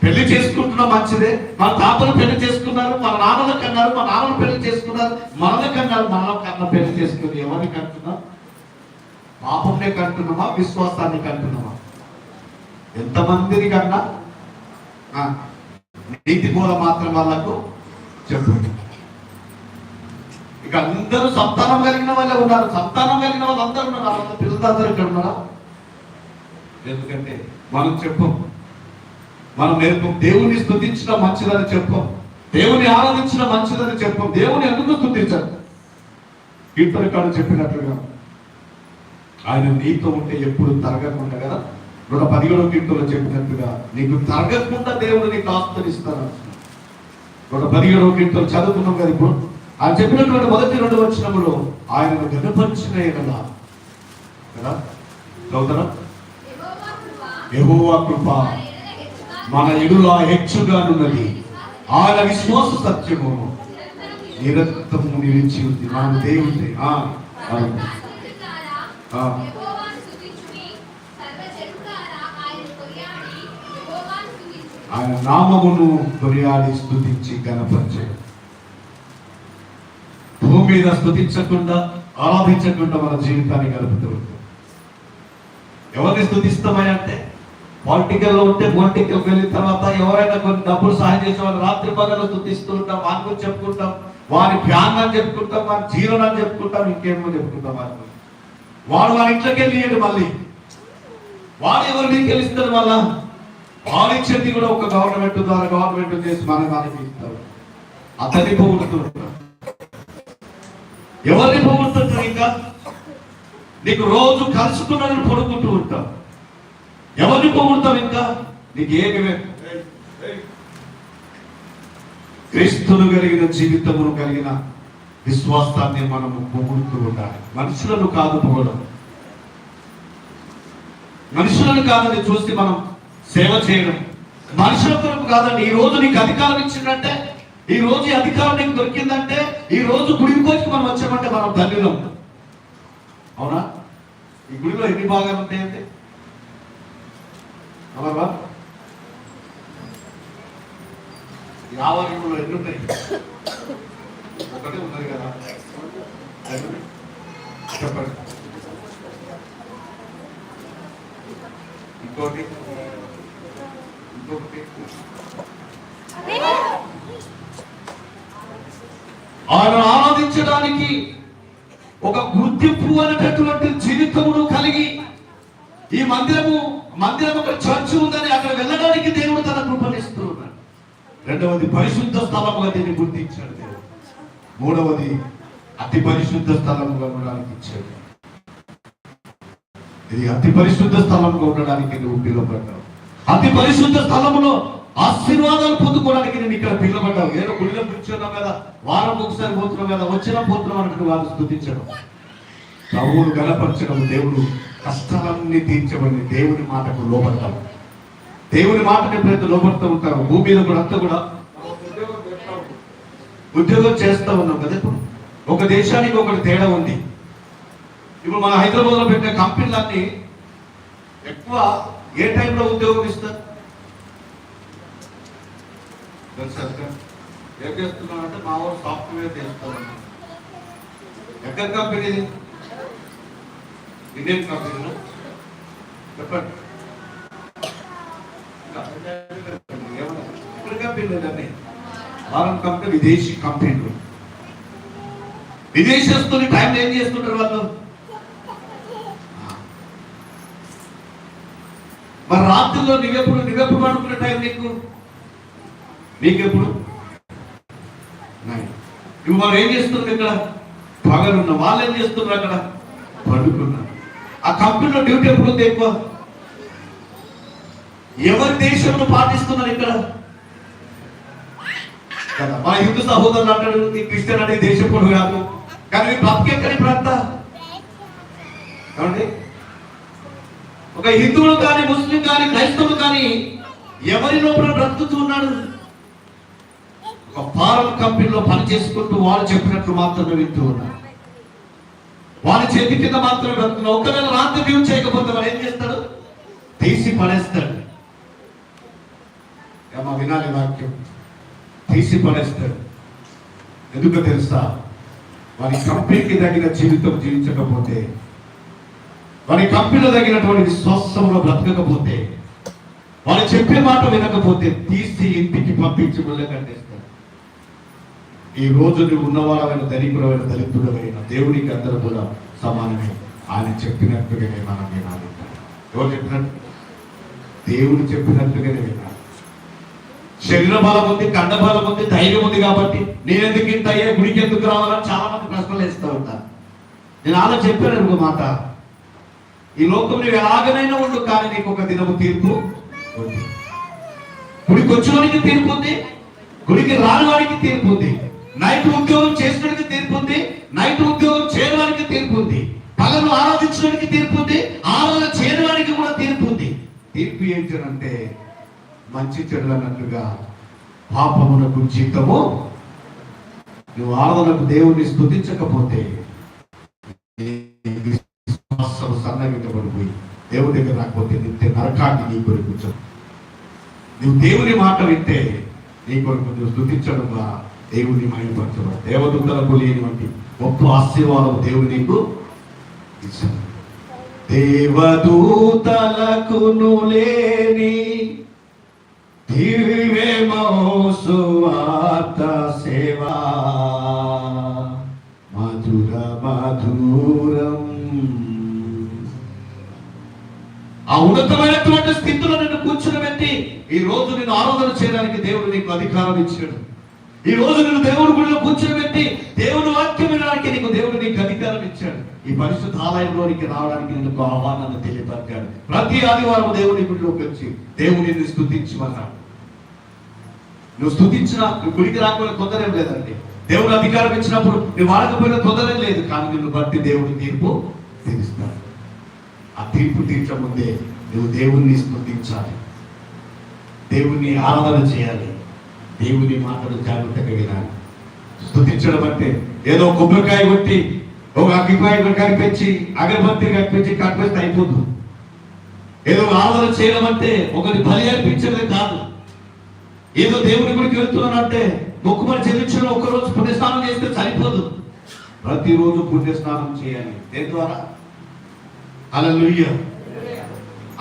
పెళ్లి చేసుకుంటున్నా మంచిదే. మన తాతలు పెళ్లి చేసుకున్నారు, మన నాన్నల కన్నారు, మన నాన్నలు పెళ్లి చేసుకున్నారు, మనల కన్నారు. మనల కన్నా పెళ్లి చేసుకుని ఎవరిని కంటున్నాం? పాపంనే కంటున్నామా, విశ్వాసాన్ని కంటున్నామా? ఎంతమందిని కన్నా నీతి బోధ మాత్రం వాళ్ళకు చెప్పు. ఇక అందరూ సంతానం కలిగిన వాళ్ళే ఉన్నారు. సంతానం కలిగిన వాళ్ళు అందరూ ఉన్నారు. పిల్లలందరూ ఇక్కడ ఉన్నారా? ఎందుకంటే మనం చెప్పం, మనం నేర్పం. దేవుని స్తుతించడం మంచిదని చెప్పం, దేవుని ఆరాధించడం మంచిదని చెప్పం. దేవుని ఎందుకు స్తుతించారు? కీర్తనకారుడు చెప్పినట్లుగా ఆయన నీతో ఉంటే ఎప్పుడు తరగకుండా కదా. 117వ కీర్తనలో చెప్పినట్టుగా నీకు తరగకుండా దేవుడు నీకు ఆస్వాదిస్తారు. 117వ కీర్తన చదువుకున్నాం కదా ఇప్పుడు. ఆయన చెప్పినటువంటి మొదటి 2 వచనములో ఆయనను గణపరిచిన కదా చదువుతారా? యెహోవా కృప మన ఎడులా హెచ్చుగానున్నది, ఆయన విశ్వాస సత్యము నిరంతరము నిలిచి ఉంది. మన దేవుడి ఆయన నామమును కొనియాడి స్తుతించి గణపరిచాడు. భూమి మీద స్తుతించకుండా, ఆరాధించకుండా మన జీవితాన్ని గడుపుతూ ఉంటాం. ఎవరిని స్తుతిస్తామని అంటే, పొలిటికల్లో ఉంటే పొలిటికల్కి వెళ్ళిన తర్వాత ఎవరైనా కొన్ని డబ్బులు సహాయం చేసే వాళ్ళు రాత్రి పగలు స్తుతిస్తూ ఉంటాం. వాని గురించి చెప్పుకుంటాం, వారి ఫ్యాన్ అని చెప్పుకుంటాం, వారి జీవనం అని చెప్పుకుంటాం, ఇంకేమో చెప్పుకుంటాం. వాడు వారి ఇంట్లోకి వెళ్ళి మళ్ళీ వాడు ఎవరు నీకు గెలుస్తారు? మళ్ళా వాడు ఇచ్చేది కూడా ఒక గవర్నమెంట్ ద్వారా గవర్నమెంట్ చేసి మనకి ఇస్తారు. అతన్ని పొగుడుతూ ఉంటాం. ఎవరిని పొగుడుతుంటారు? ఇంకా నీకు రోజు కలుసుకున్నది పొడుకుంటూ ఉంటాం. ఎవరిని పొగుడుతావు? ఇంకా నీకు ఏమి క్రీస్తును కలిగిన జీవితమును కలిగిన విశ్వాసాన్ని మనము పొగుడుతూ ఉండాలి. మనుషులను కాదు పొగడం, మనుషులను కాదని చూసి మనం సేవ చేయడం, మనుషుల కొరకు కాదండి. ఈ రోజు నీకు అధికారం ఇచ్చిందంటే, ఈ రోజు ఈ అధికారం నీకు దొరికిందంటే, ఈ రోజు గుడికి మనం వచ్చామంటే మనం ధన్యులం. అవునా? ఈ గుడిలో ఎన్ని భాగాలు ఉంటాయండి? అవునా? 50 ఎన్ని ఉంటాయి? ఒకటే ఉన్నది కదా. చెప్పండి. ఇంకోటి ఆయన ఆరాధించడానికి ఒక గుర్తింపు అనేటటువంటి జీవితమును కలిగి, ఈ మందిరం ఒక చర్చ్ ఉందని అక్కడ వెళ్ళడానికి దేవుడు తన కృపనిస్తూ ఉన్నాడు. రెండవది పరిశుద్ధ స్థలముగా దీన్ని గుర్తించాడు దేవుడు. మూడవది అతి పరిశుద్ధ స్థలంలో ఉండడానికి ఇచ్చాడు. ఇది అతి పరిశుద్ధ స్థలంలో ఉండడానికి నువ్వు పిలువబడ్డావు. అతి పరిశుద్ధ స్థలంలో ఆశీర్వాదాలు పొందుకోవడానికి నేను ఇక్కడ పిలువబడ్డావు. ఏదో గుడిలో కూర్చున్నాం కదా, వారం ఒకసారి పోతున్నాం కదా, పోతున్నాం అన్నట్టు వాళ్ళు స్తుతించడం, ప్రభువును గణపరచడం, దేవుడు కష్టాలన్నీ తీర్చబడి దేవుని మాటకు లోబడతాం. దేవుని మాటకి ఎప్పుడైతే లోబడుతూ ఉంటారో భూమి మీద కూడా అంతా కూడా ఉద్యోగం చేస్తూ ఉన్నాం కదా. ఇప్పుడు ఒక దేశానికి ఒకటి తేడా ఉంది. ఇప్పుడు మన హైదరాబాద్ లో పెట్టిన కంపెనీలన్నీ ఎక్కువ ఏ టైంలో ఉద్యోగం ఇస్తారు? ఏం చేస్తున్నారంటే మా ఊరు సాఫ్ట్వేర్ చేస్తారు. ఎక్కడ కంపెనీ? ఇండియన్ కంపెనీలో చెప్పండి. ఎక్కడ కంపెనీలు అన్నీ ఫారెన్ కంపెనీ, విదేశీ కంపెనీలు. విదేశస్తుని టైంలో ఏం చేస్తుంటారు వాళ్ళు? మరి రాత్రిలో నువ్వెప్పుడు పడుకునే టైం నీకెప్పుడు? ఇప్పుడు మనం ఏం చేస్తున్నాం ఇక్కడ? పగలున్నాం. వాళ్ళు ఏం చేస్తున్నారు? అక్కడ పడుకున్నారు. ఆ కంపెనీలో డ్యూటీ ఎప్పుడు ఉంది ఎక్కువ? ఎవరి దేశంలో పాటిస్తున్నారు ఇక్కడ కదా. మా హిందూ సహోదరులు అంటాడు నీ క్రిస్టియన్ అనే దేశం కూడా కాదు, కానీ నీ బతికెక్కడి ప్రాంత ఏమండి? ఒక హిందువులు కానీ, ముస్లిం కానీ, క్రైస్తవులు కానీ ఎవరి లోపల బ్రతుకుతూ ఉన్నాడు? ఒక ఫారెన్ కంపెనీలో పని చేసుకుంటూ వాళ్ళు చెప్పినట్లు మాత్రమే వింటూ ఉన్నాడు. వాళ్ళ చేతి కింద మాత్రమే బ్రతుకున్నాడు. ఒకవేళ రాత్రి డ్యూటీ చేయకపోతే వాడు ఏం చేస్తాడు? తీసి పడేస్తాడు. ఏమో వినాలి వాక్యం. తీసి పడేస్తాడు. ఎందుకు తెలుసా? వారి కంపెనీకి తగిన జీవితం జీవించకపోతే, వారి కంపెనీలో తగినటువంటి విశ్వాసంలో బ్రతకకపోతే, వాళ్ళు చెప్పే మాట వినకపోతే తీసి ఇంటికి పంపించి ముళ్ళ కట్టేస్తాడు. ఈ రోజు నువ్వు ఉన్నవాడమైన ధనికుడమైన దళితుడమైన దేవునికి అందరూ కూడా సమానమే. ఆయన చెప్పినట్టుగానే మనం వినాలి. ఎవరు చెప్పినట్టు? దేవుడు చెప్పినట్టుగానే వినాలి. శరీర బలం ఉంది, కండ బలం ఉంది, ధైర్యం ఉంది కాబట్టి నేనెందుకు ఇంత అయ్యే, గుడికి ఎందుకు రావాలని చాలా మంది ప్రశ్నలు వేస్తూ ఉంటాను. నేను అలా చెప్పాను ఒక మాట, ఈ లోకం నువ్వు ఎలాగనైనా ఉండు, కానీ నీకు ఒక దినము తీర్పు ఉంది. గుడికి వచ్చినవాడికి తీర్పు ఉంది, గుడికి రాని వాడికి తీర్పు ఉంది. నైట్ ఉద్యోగం చేసినడికి తీర్పు ఉంది, నైట్ ఉద్యోగం చేయడానికి తీర్పు ఉంది. పగలు ఆరాధించడానికి తీర్పు ఉంది, ఆరాధన చేయడానికి కూడా తీర్పు ఉంది. తీర్పు ఏంటంటే మంచి చెడులు అన్నట్లుగా పాపమునకు జీతము. నువ్వు ఆరాధనకు దేవుణ్ణి స్తుతించకపోతే సన్నగిట్టబడిపోయి దేవుడి దగ్గర రాకపోతే నిత్య నరకాన్ని నీ కొరకు కూర్చోవు. నువ్వు దేవుని మాట వింటే నీ కొరకు నువ్వు స్తుతించడంగా దేవుని మహిమపరచబడు. దేవదూతలకు లేనివంటి గొప్ప ఆశీర్వాదం దేవుడు నీకు ఇచ్చాడు. దేవదూతలకును లేని దివ్యమో సువార్త సేవా మధుర మధురం. ఆ ఉన్నతమైనటువంటి స్థితిలో నిన్ను కూర్చుని ఈ రోజు నిన్ను ఆరాధన చేయడానికి దేవుడు నీకు అధికారం ఇచ్చాడు. ఈ రోజు నిన్ను దేవుడు గుడిలో కూర్చోబెట్టి దేవుని వాక్యం వినడానికి దేవుడు నీకు అధికారం ఇచ్చాడు. ఈ పరిశుద్ధ ఆలయంలోనికి రావడానికి నీకు ఆహ్వానాన్ని తెలియపరిచాడు. ప్రతి ఆదివారం దేవుని గుడిలోకి వచ్చి దేవుడిని స్తుతించమన్నాడు. నువ్వు స్తుతించినా నువ్వు గుడికి రాకపోయినా తొందరేం లేదండి. దేవుడు అధికారం ఇచ్చినప్పుడు నువ్వు వాడకపోయినా తొందరేం లేదు. కానీ నిన్ను బట్టి దేవుడి తీర్పు తీరుస్తాడు. ఆ తీర్పు తీర్చముందే నువ్వు దేవుణ్ణి స్తుతించాలి, దేవుణ్ణి ఆరాధన చేయాలి, దేవుని మాటలు జాగ్రత్తగా వినాలి. స్తుతించడం అంటే ఏదో కొబ్బరికాయ కొట్టి ఒక అగ్గిపాయ కనిపించి అగరబత్తి కనిపించి కనిపిస్తే అయిపోదు. ఏదో ఆరాధన చేయడం అంటే ఒకరి బలి అర్పించడమే కాదు. ఏదో దేవుని గుడికి వెళ్తున్నానంటే మొక్కుబడి చెల్లించడం ఒక్కరోజు పుణ్యస్నానం చేస్తే సరిపోదు. ప్రతిరోజు పుణ్యస్నానం చేయాలి. దేని ద్వారా? హల్లెలూయా.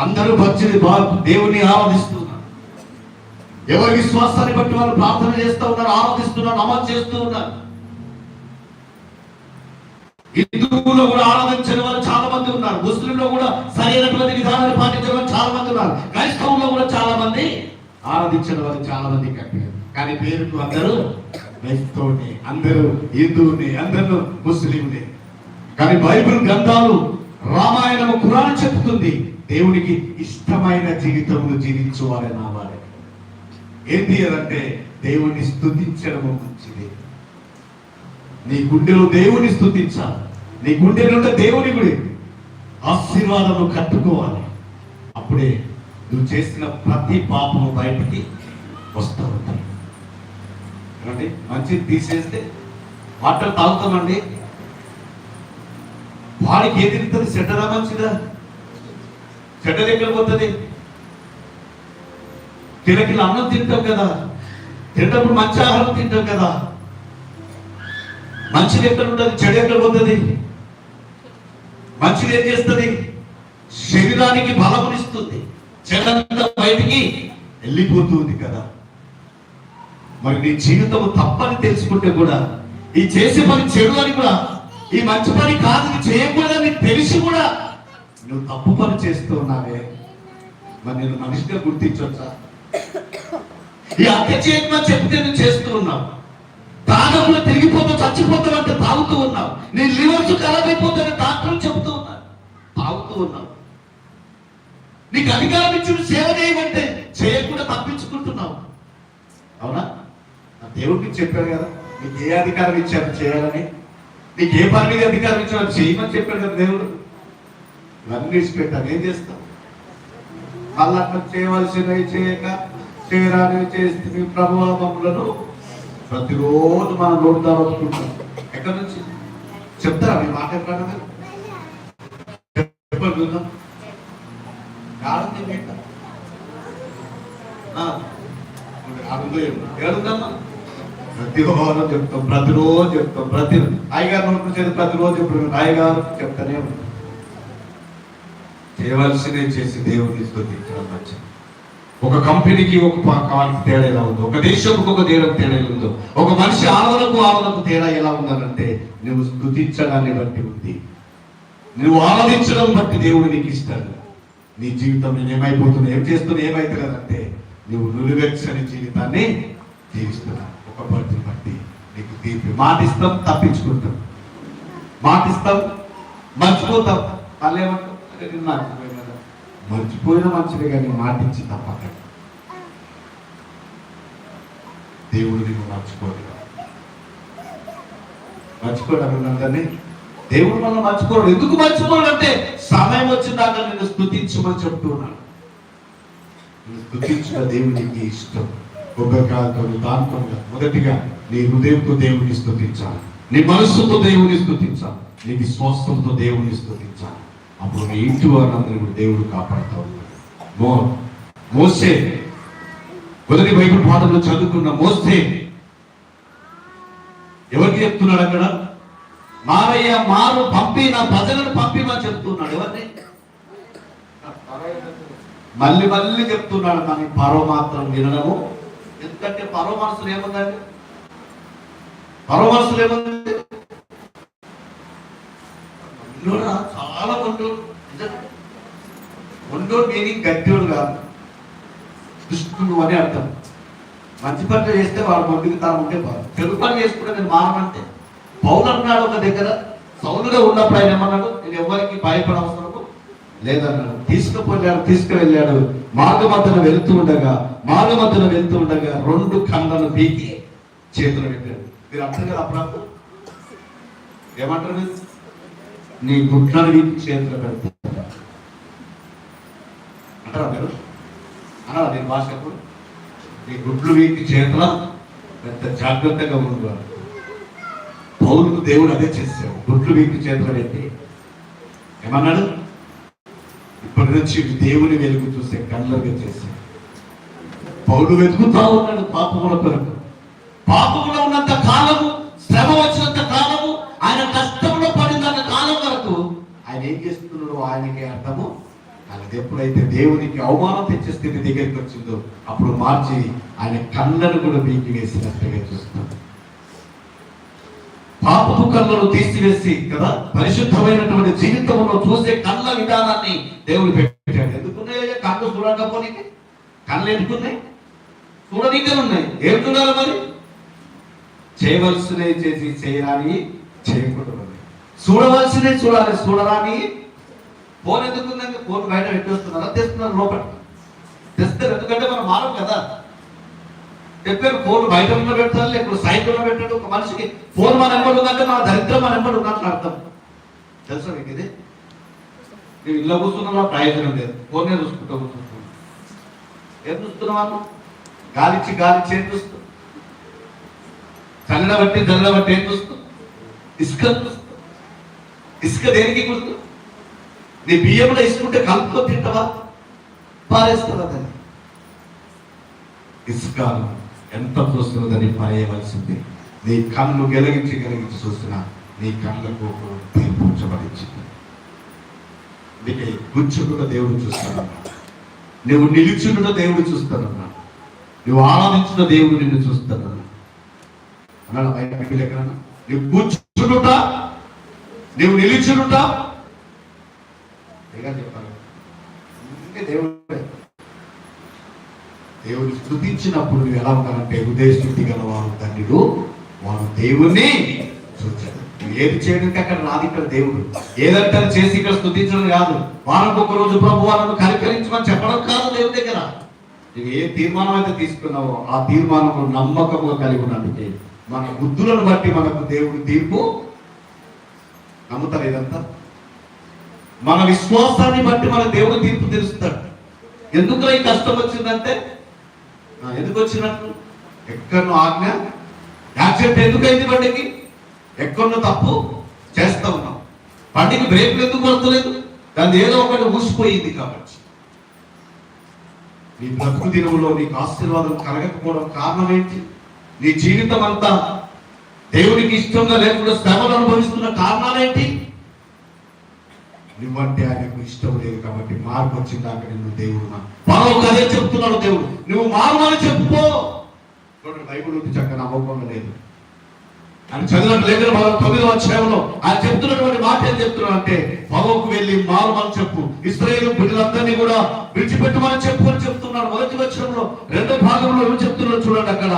అందరూ భక్తులు దేవుని ఆరాధిస్తున్నారు. ఎవరి విశ్వాసాన్ని బట్టి వాళ్ళు ప్రార్థన చేస్తూ ఉన్నారు, ఆరాధిస్తున్నారు, నమాజ్ చేస్తూ ఉన్నారు. హిందువుల్లో కూడా ఆరాధించిన వాళ్ళు చాలా మంది ఉన్నారు. ముస్లింలో కూడా సరైనటువంటి విధానాన్ని పాటించిన వాళ్ళు చాలా మంది ఉన్నారు. క్రైస్తవంలో కూడా చాలా మంది ఆరాధించిన వాళ్ళు చాలా మంది కట్టారు. కానీ పేరుకు అందరూ క్రైస్తవుని, అందరూ హిందువుని, అందరూ ముస్లింని. కానీ బైబిల్ గ్రంథాలు, రామాయణము, ఖురాన్ చెప్తుంది దేవునికి ఇష్టమైన జీవితమును జీవించువారని నావారే. ఏంటి అంటే దేవుణ్ణి స్తుతించడము మంచిది. నీ గుండెలో దేవుని స్తుతించాలి. నీ గుండెలో దేవుని గుడి ఆశీర్వాదము కట్టుకోవాలి. అప్పుడే నువ్వు చేసిన ప్రతి పాపము బయటికి వస్తూ ఉంటాయి. ఏమండి, మంచిది తీసేస్తే వాటర్ తాగుతామండి, వాడికి ఏది తింటుంది? చెడ్డదా మంచిదా? చెడ్డది ఎక్కడ పోతుంది? కిలకిల అన్నం తింటాం కదా, తింటప్పుడు మంచి ఆహారం తింటాం కదా. మంచిది ఎక్కడ ఉంటుంది? చెడు ఎక్కడ పోతుంది? మంచిది ఏం చేస్తుంది? శరీరానికి బలమునిస్తుంది, చెడంతా బయటికి వెళ్ళిపోతుంది కదా. మరి నీ జీవితం తప్పని తెలుసుకుంటే కూడా, ఈ చేసే పని చెడు అని కూడా, ఈ మంచి పని కాదు ఇది చేయకూడదని తెలిసి కూడా నువ్వు తప్పు పని చేస్తూ ఉన్నావే, మరి నేను మనిషిగా గుర్తించొచ్చా? ఈ హత్య చేయమని చెప్తే నువ్వు చేస్తూ ఉన్నావు, తాగకుండా తిరిగిపోతావు, చచ్చిపోతావు అంటే తాగుతూ ఉన్నావు, నీ లివర్స్ ఖరాబ్ అయిపోతాయని డాక్టర్లు చెబుతూ ఉన్నారు, తాగుతూ ఉన్నావు. నీకు అధికారం ఇచ్చి సేవ చేయమంటే చేయకుండా తప్పించుకుంటున్నావు. అవునా? దేవుడికి చెప్పాడు కదా, నీకు ఏ అధికారం ఇచ్చారు చేయాలని, నీకు ఏ పని మీద అధికారం ఇచ్చారు చేయమని చెప్పాడు కదా దేవుడు. ఇవన్నీ విడిచిపెట్టాను, ఏం చేస్తాం? మళ్ళీ అట్లా చేయవలసినవి చేయక చేయరానివి చేస్తే ప్రభావములను ప్రతిరోజు మనం నోటు దాచుకుంటాం. ఎక్కడి నుంచి చెప్తారా? మీ మాట ఎక్కడ చెప్పండి చూద్దాం. ఏడుందమ్మా? ప్రతిరోజు చెప్తాం, ప్రతిరోజు చెప్తాం. అయ్యగారు నోటి నుంచి ప్రతిరోజు చెప్తాం, అయ్యగారు చెప్తానే ఉంటాం. చేయవలసినవి చేసి దేవుడిని స్తుతించడం మంచిది. ఒక కంపెనీకి ఒక కానికి తేడా ఎలా ఉందో, ఒక దేశంకు ఒక తేడా ఉందో, ఒక మనిషి ఆవలకు తేడా ఎలా ఉందనంటే నువ్వు స్తుతించడాన్ని బట్టి ఉంది. నువ్వు ఆరాధించడం బట్టి దేవుడు నీకు ఇస్తాడు. నీ జీవితం నేను ఏమైపోతున్నా, ఏం చేస్తున్నా, ఏమైతున్నదంటే నువ్వు నులివెచ్చని జీవితాన్ని జీవిస్తున్నావు. ఒక బట్టి బట్టి నీకు తీపి మాటిస్తాం, తప్పించుకుంటాం, మాటిస్తాం, మర్చిపోతాం. మళ్ళీ ఏమంటాం? మర్చిపోయిన మంచిది కానీ మాటించి తప్పక దేవుడు నీకు మర్చిపోవడం అందరినీ దేవుడు మనం మర్చిపోవడం. ఎందుకు మర్చిపోవడం అంటే సమయం వచ్చిందాక నేను స్తుతించమని చెప్తూ ఉన్నాను. స్తుతించిన దేవునికి ఇష్టం. కొబ్బరికాయలతో దాంతో మొదటిగా నీ హృదయంతో దేవుని స్తుతించాలి, నీ మనస్సుతో దేవుని స్తుతించాలి, నీ విశ్వాసంతో దేవుని స్తుతించాలి. అప్పుడు నీ ఇంటి వారందరూ కూడా దేవుడు కాపాడుతూ ఉంటాడు. మోసే మొదటి బైబిల్ పాఠంలో చదువుకున్న మోసే ఎవరికి చెప్తున్నాడు? అక్కడ మారయ్య మారు పంపి నా ప్రజలను పంపిమని చెప్తున్నాడు. ఎవరిని? మళ్ళీ మళ్ళీ చెప్తున్నాడు. కానీ పరో మాత్రం వినడము. ఎందుకంటే పరో మనసులు ఏముందండి? పరో మనసులు ఏముంది? చాలా ఒంటోడు మీనింగ్ గట్టివాడు కాదు, దుష్టుడు అని అర్థం. మంచి పనులు చేస్తే వాడు మొండికి తాను ఉంటే బాధ, చెడు పని చేసుకుంటే నేను మారమంటే. పౌలు అన్నాడు ఒక దగ్గర, సౌలుగా ఉన్నప్పుడు ఆయన ఏమన్నాడు? నేను ఎవరికి భయపడవసరం లేదన్నాడు. తీసుకువెళ్ళాడు. మార్గమధ్యన వెళ్తూ ఉండగా 2 కళ్ళను పీకి చేతులు పెట్టాడు. మీరు అర్థం కదా? అప్పుడు ఏమంటారు? మీరు నీ గుడ్లను వీకి చేతులు పెడతారు అంటారా? మీరు అన్నారా? నేను భాషప్పుడు నీ గుడ్లు వీకి చేతుల పెద్ద జాగ్రత్తగా ఉండేవాడు. పౌలుకు దేవుడు అదే చేశాడు. గుడ్లు వీకి చేతులు పెట్టి ఏమన్నాడు? ఇప్పటి నుంచి దేవుని వెలుగు చూసే కళ్ళగా చేశాడు. పౌలు వెతుకుతా ఉన్నాడు పాపముల కొరకు. పాపములో ఉన్నంత కాలము, శ్రమ వచ్చినంత కాలము, ఆయన కష్టంలో పడినంత కాలం వరకు ఆయన ఏం చేస్తున్నాడో ఆయనకి అర్థము కాలేదు. ఎప్పుడైతే దేవునికి అవమానం తెచ్చే స్థితి దగ్గరికి వచ్చిందో అప్పుడు మార్చి ఆయన కళ్ళను కూడా పీకి వేసినట్టుగా చూస్తాడు. పాపపు కళ్ళను తీసివేసి కదా పరిశుద్ధమైనటువంటి జీవితంలో చూసే కళ్ళ విధానాన్ని దేవుడు పెట్టాడు. ఎందుకున్నాయి కళ్ళు? చూడకపోతే కళ్ళు ఎందుకున్నాయి? చూడనీకే ఉన్నాయి. ఏం చూడాలి మరి? చేయవలసినవి చేసి చేయరాని చేయకూడదు, చూడవలసినవి చూడాలి చూడరాని. ఫోన్ ఎందుకుందంటే ఫోన్ బయట పెట్టేస్తున్నారా, తెస్తున్నారు లోపల తెస్తారు. ఎందుకంటే మనం మారం కదా. చెప్పారు ఫోన్ బయట ఉన్న పెట్టాలి, లేకపోతే సైకిల్లో పెట్టాడు. ఒక మనిషికి ఫోన్ మన ఎంబడి ఉందంటే మన దరిద్రం మన ఎంబడి ఉన్నట్లు అర్థం. తెలుసా మీకు ఇది? నువ్వు ఇల్లు కూర్చున్నా ప్రయోజనం లేదు, ఫోనే చూసుకుంటూ కూర్చుంటున్నావు. ఏం చూస్తున్నావు? గాలిచ్చి ఏం చూస్తావు? చల్లబట్టి ఏం చూస్తావు? ఇసుక చూస్తావు. ఇసుక దేనికి గుర్తు? నీ బియ్యంలో ఇసుకుంటే కలుపుతో తింటావా, పారేస్తావా? దాన్ని ఇసుక ఎంత చూస్తున్నదని పారేయవలసింది. నీ కళ్ళు గెలిగించి చూస్తున్నా నీ కళ్ళకు తీర్పుంచబడించింది. నీకు కూర్చుంటున్న దేవుడు చూస్తానన్నా, నువ్వు నిలుచుంటున్న దేవుడు చూస్తానన్నా, నువ్వు ఆరాధించిన దేవుడు నిన్ను చూస్తానన్నా అన్నాడు. బయట ఎక్కడన్నా నువ్వు కూర్చుంటుట, నువ్వు నిలుచుంటుట చెప్పాలి. దేవుడే దేవుని స్తుతించినప్పుడు నువ్వు ఎలా ఉంటానంటే హృదయ స్థుతి గలవారు ధన్యుడు, వారు దేవుణ్ణి చూచారు. నువ్వు ఏది చేయడానికి అక్కడ రాదు. ఇక్కడ దేవుడు ఏదంటే చేసి ఇక్కడ స్తుతించడం కాదు. వారికి ఒక రోజు ప్రభు వారిని కనికరించమని చెప్పడం కాదు దేవుడి దగ్గర. నువ్వు ఏ తీర్మానం అయితే తీసుకున్నావో ఆ తీర్మానం నమ్మకముగా కలిగి ఉన్నందుకే మన బుద్ధులను బట్టి మనకు దేవుడు తీర్పు. నమ్ముతారు ఇదంతా? మన విశ్వాసాన్ని బట్టి మన దేవుడు తీర్పు తెలుస్తాడు. ఎందుకు ఈ కష్టం వచ్చిందంటే, ఎందుకు వచ్చినట్టు? ఎక్కడో ఆజ్ఞ యాక్సిడెంట్ ఎందుకైంది? బండికి ఎక్కడో తప్పు చేస్తా ఉన్నాం. బండికి బ్రేక్లు ఎందుకు పడతలేదు? దాన్ని ఏదో ఒకటి ఊసిపోయింది. కాబట్టి నీ బ్రతుకు దినములో నీకు ఆశీర్వాదం కలగకపోవడం కారణం ఏంటి? నీ జీవితం అంతా దేవునికి ఇష్టంగా లేకుండా శ్రమలు అనుభవిస్తున్న కారణాలేంటి? నువ్వంటే ఆయనకు ఇష్టం లేదు కాబట్టి మార్పు వచ్చిందాక నిన్ను దేవుడు మరొక అదే చెప్తున్నాడు దేవుడు, నువ్వు మారమని చెప్పుకో. చూడండి, బైబిల్ ఉంది చక్కగా నమ్మకంగా లేదు. ఆయన చదివినట్టు లేఖన 9వ అధ్యాయంలో ఆయన చెప్తున్నటువంటి మాట ఏం చెప్తున్నాడు అంటే, పరలోకి వెళ్ళి మారమని చెప్పు, ఇశ్రాయేలు బిడ్డలందరినీ కూడా విడిచిపెట్టమని చెప్పు అని చెప్తున్నాడు. మొదటి వచనంలో 2వ భాగంలో ఏం చెప్తున్నాడు చూడండి. అక్కడ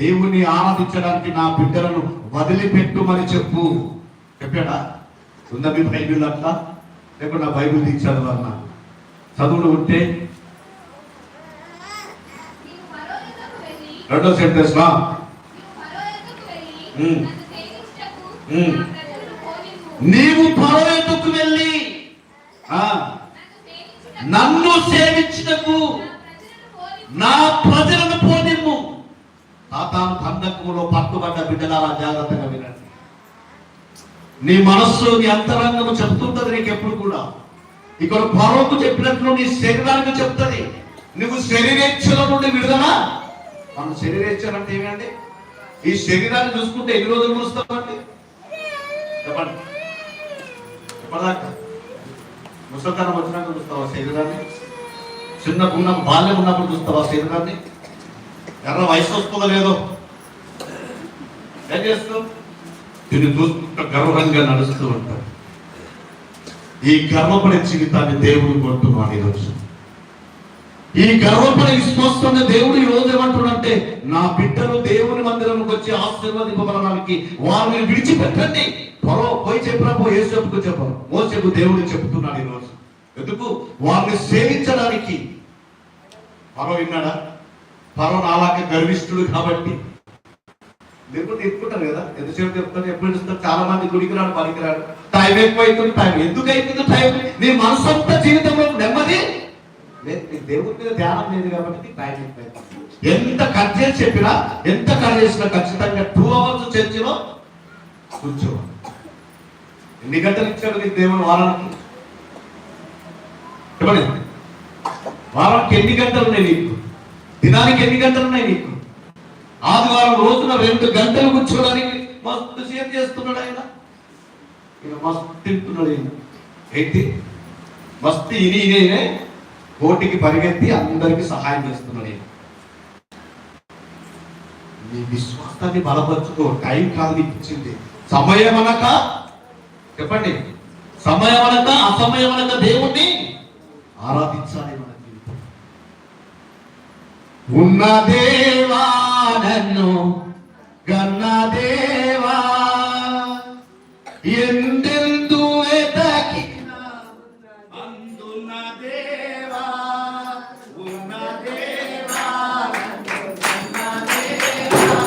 దేవుణ్ణి ఆరాధించడానికి నా బిడ్డలను వదిలిపెట్టుమని చెప్పు చెప్పాడా? ఉందా మీ బైబిల్ అట్లా? లేకుండా బైబిల్ తీర్చాడు అన్న చదువులు ఉంటే 2వ సెంటెన్స్ లా నీవు ఫరో యొద్దకు వెళ్ళి నన్ను సేవించుటకు నా ప్రజలను పోనిమ్ము. సాతాను బంధకములో పట్టుబడ్డ బిడ్డలారా జాగ్రత్తగా వినండి. నీ మనస్సు నీ అంతరంగము చెప్తుంటది నీకు ఎప్పుడు కూడా. ఇక్కడ ఫరోకు చెప్పినట్లు నీ శరీరానికి చెప్తుంది. నువ్వు శరీరేచ్ఛల నుండి విడుదల. మన శరీరేచ్ఛలు అంటే ఏమండి? ఈ శరీరాన్ని చూసుకుంటే ఎన్ని రోజులు చూస్తామండి? చెప్పండి. ఎప్పటిదాకా? ముసలితనం వచ్చినాక చూస్తావా శరీరాన్ని? చిన్న ఉన్నప్పుడు బాల్యం ఉన్నప్పుడు చూస్తావా శరీరాన్ని? ఎర్ర వయసు వస్తుందో లేదో ఏం చేస్తావు? దీన్ని చూసుకుంటూ గర్వంగా నడుస్తూ ఉంటాడు. ఈ గర్వపడే జీవితాన్ని దేవుడు కొడుతున్నాడు ఈరోజు. ఈ గర్వపడే విశ్వాసాన్ని దేవుడు ఈ రోజు ఏమంటున్నాడంటే, నా బిడ్డలు దేవుని మందిరంకి వచ్చి ఆశీర్వదింపబడడానికి వారిని విడిచిపెట్టండి. ఫరో పోయి చెప్పినప్పుడు యోసేపుకు చెప్పరు. మోసేపు దేవుడు చెప్తున్నాడు ఈరోజు. ఎందుకు? వారిని సేవించడానికి. ఫరో విన్నాడా? ఫరో నాలాగా గర్విష్ఠుడు కాబట్టి. మీరు కూడా చెప్పుకుంటారు కదా, ఎంతసేపు చెప్తారు, ఎప్పుడు ఇస్తారు. చాలా మంది గుడికి రాడు, పనికి రాడు. టైం ఎక్కువైతుంది. టైం ఎందుకు అవుతుంది? టైం నీ మనసంతా జీవితంలో నెమ్మది లేదు, నీ దేవుడి మీద ధ్యానం లేదు కాబట్టి టైం ఎక్కువైతుంది. ఎంత కట్ చేసి చెప్పినా, ఎంత కట్ చేసినా ఖచ్చితంగా 2 hours చర్చిలో కూర్చో. ఎన్ని గంటలు ఇచ్చాడు నీకు దేవుడు వారానికి? చెప్పండి, వారానికి ఎన్ని గంటలు ఉన్నాయి నీకు? దినానికి ఎన్ని గంటలు ఉన్నాయి నీకు? ఆదివారం రోజున 2 గంటలు కూర్చోడానికి మస్తు సేపు చేస్తున్నాడు ఆయన. మస్తు తింటున్నాడు ఆయన. ఏంటి మస్తు ఇనే కోటికి పరిగెత్తి అందరికి సహాయం చేస్తున్నాడు ఆయన. నీ విశ్వాసాన్ని బలపరుచుకో. టైం కాదు నీకు ఇచ్చింది. సమయం అనక, చెప్పండి, సమయం అనక అసమయం అనక దేవుణ్ణి ఆరాధించాలి. మన జీవితం ఉన్న దేవా నన్ను కన్నా దేవా ఎందెందు వెతకినా అందున్న దేవా ఉన్న దేవా కన్నా దేవా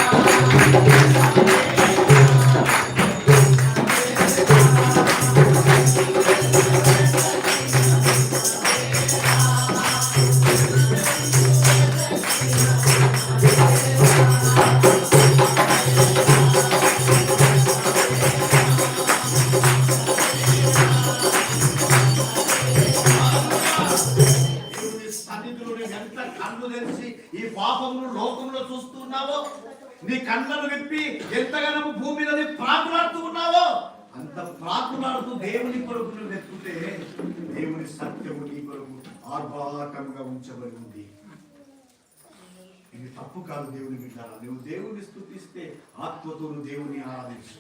ఈ పాపమును లోకంలో చూస్తున్నావో, నీ కళ్ళను విప్పి ఎంతగానో భూమి మీద ప్రాకులాడుతూ ఉన్నావో, అంత ప్రాకులాడుతూ దేవుని కొరకు నువ్వు వెతుకుతే దేవుని సత్యము నీ కొరకు ఆర్భాటంగా ఉంచబడి ఉంది. ఇది తప్పు కాదు. దేవుని బిడ్డారా, నువ్వు దేవుని స్తుతిస్తే ఆత్మతో నువ్వు దేవుని ఆరాధించు.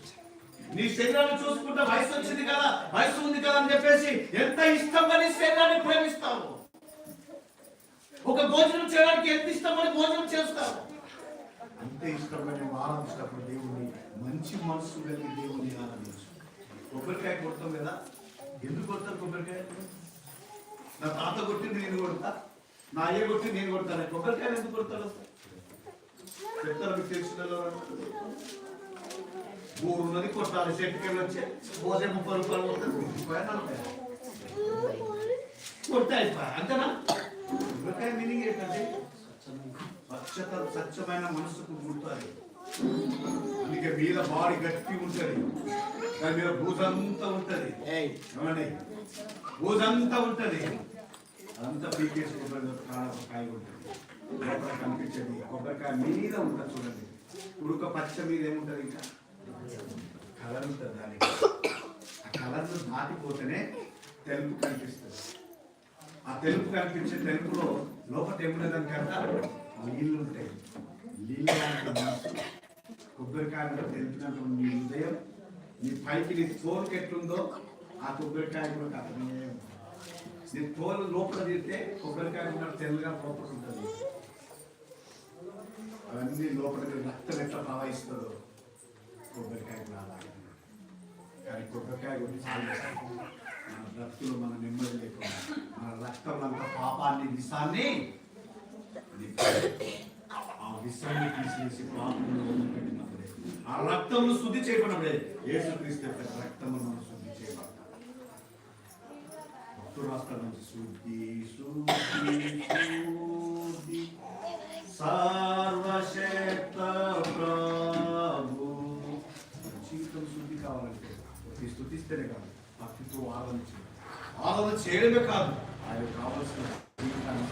నీ శరీరాన్ని చూసుకుంటే వయసు వచ్చింది కదా, వయసు ఉంది కదా అని చెప్పేసి ఎంత ఇష్టంగా నీ శరీరాన్ని ప్రేమిస్తావు. ఒక భోజనం చేయడానికి ఎంత ఇష్టమని భోజనం చేస్తావు. అంతే ఇష్టంగా నువ్వు ఆరాధించినప్పుడు దేవుని మంచి మనసు కలిగి దేవుని ఆరాధించు. కొబ్బరికాయ కొడతాం కదా, ఎందుకు కొడతారు కొబ్బరికాయ? నా తాత కొట్టి నేను కొడతా, నా అయ్య కొట్టి నేను కొడతాను. కొబ్బరికాయలు ఎందుకు కొడతారు? చెప్తారు మీకు తెలిసిన ఉన్నది కొట్టాలి. చెట్టుకెళ్ళి వచ్చే పోసే 30 రూపాయలు కొడితే అయిపోయి అంతేనా? కొబ్బరికాయ మీనింగ్ ఏంటంటే స్వచ్ఛమైన మనసుకు గుర్తాలి. అందుకే మీద బాడీ గట్టి ఉంటది, దాని మీద భూజంతా ఉంటది. ఏమండి, భూజంతా ఉంటది. అదంతా పీకేసి కొబ్బరికాయ ఉంటుంది. లోపల కనిపించేది కొబ్బరికాయ మీద ఉంటుంది. చూడండి, ఉడక పచ్చ మీద ఏముంటది? ఇంకా కలర్ ఉంటుంది. దానికి ఆ కలర్ దాటిపోతేనే తెలుపు కనిపిస్తుంది. ఆ తెలుపు కనిపించే తెలుపులో లోపల ఏముండదని కదా నీళ్ళు ఉంటాయి. నీళ్ళు కొబ్బరికాయ తెలుపునప్పుడు నీ హృదయం, నీ పైకి నీ తోలుకి ఎట్లుందో ఆ కొబ్బరికాయ కూడా అతనే. నీ తోలు లోపల తిరిగితే కొబ్బరికాయ కూడా తెల్లగా లోపల ఉంటుంది. అవన్నీ లోపల రక్తం ఎట్లా ప్రవహిస్తుందో కొబ్బరికాయ కూడా. కానీ కొబ్బరికాయ గురించి మన బ్రతుకులు మన నెమ్మది లేకుండా మన రక్తంలో అంత పాపాన్ని విషాన్ని ఆ విషాన్ని తీసేసి పాపంలో పెట్టినప్పుడే, ఆ రక్తంలో శుద్ధి చేయబడినప్పుడే యేసుక్రీస్తు యొక్క రక్తంలో మనం శుద్ధి చేయబడతాం. భక్తుడు రాష్ట్రం నుంచి శుద్ధి శుద్ధి శుద్ధి సర్వశక్త ప్రభు. జీవితం శుద్ధి కావాలంటే స్తుతిస్తేనే కాదు, భక్తితో ఆరాధన చేయడమే కాదు, ఆయన కావాల్సిన జీవితాన్ని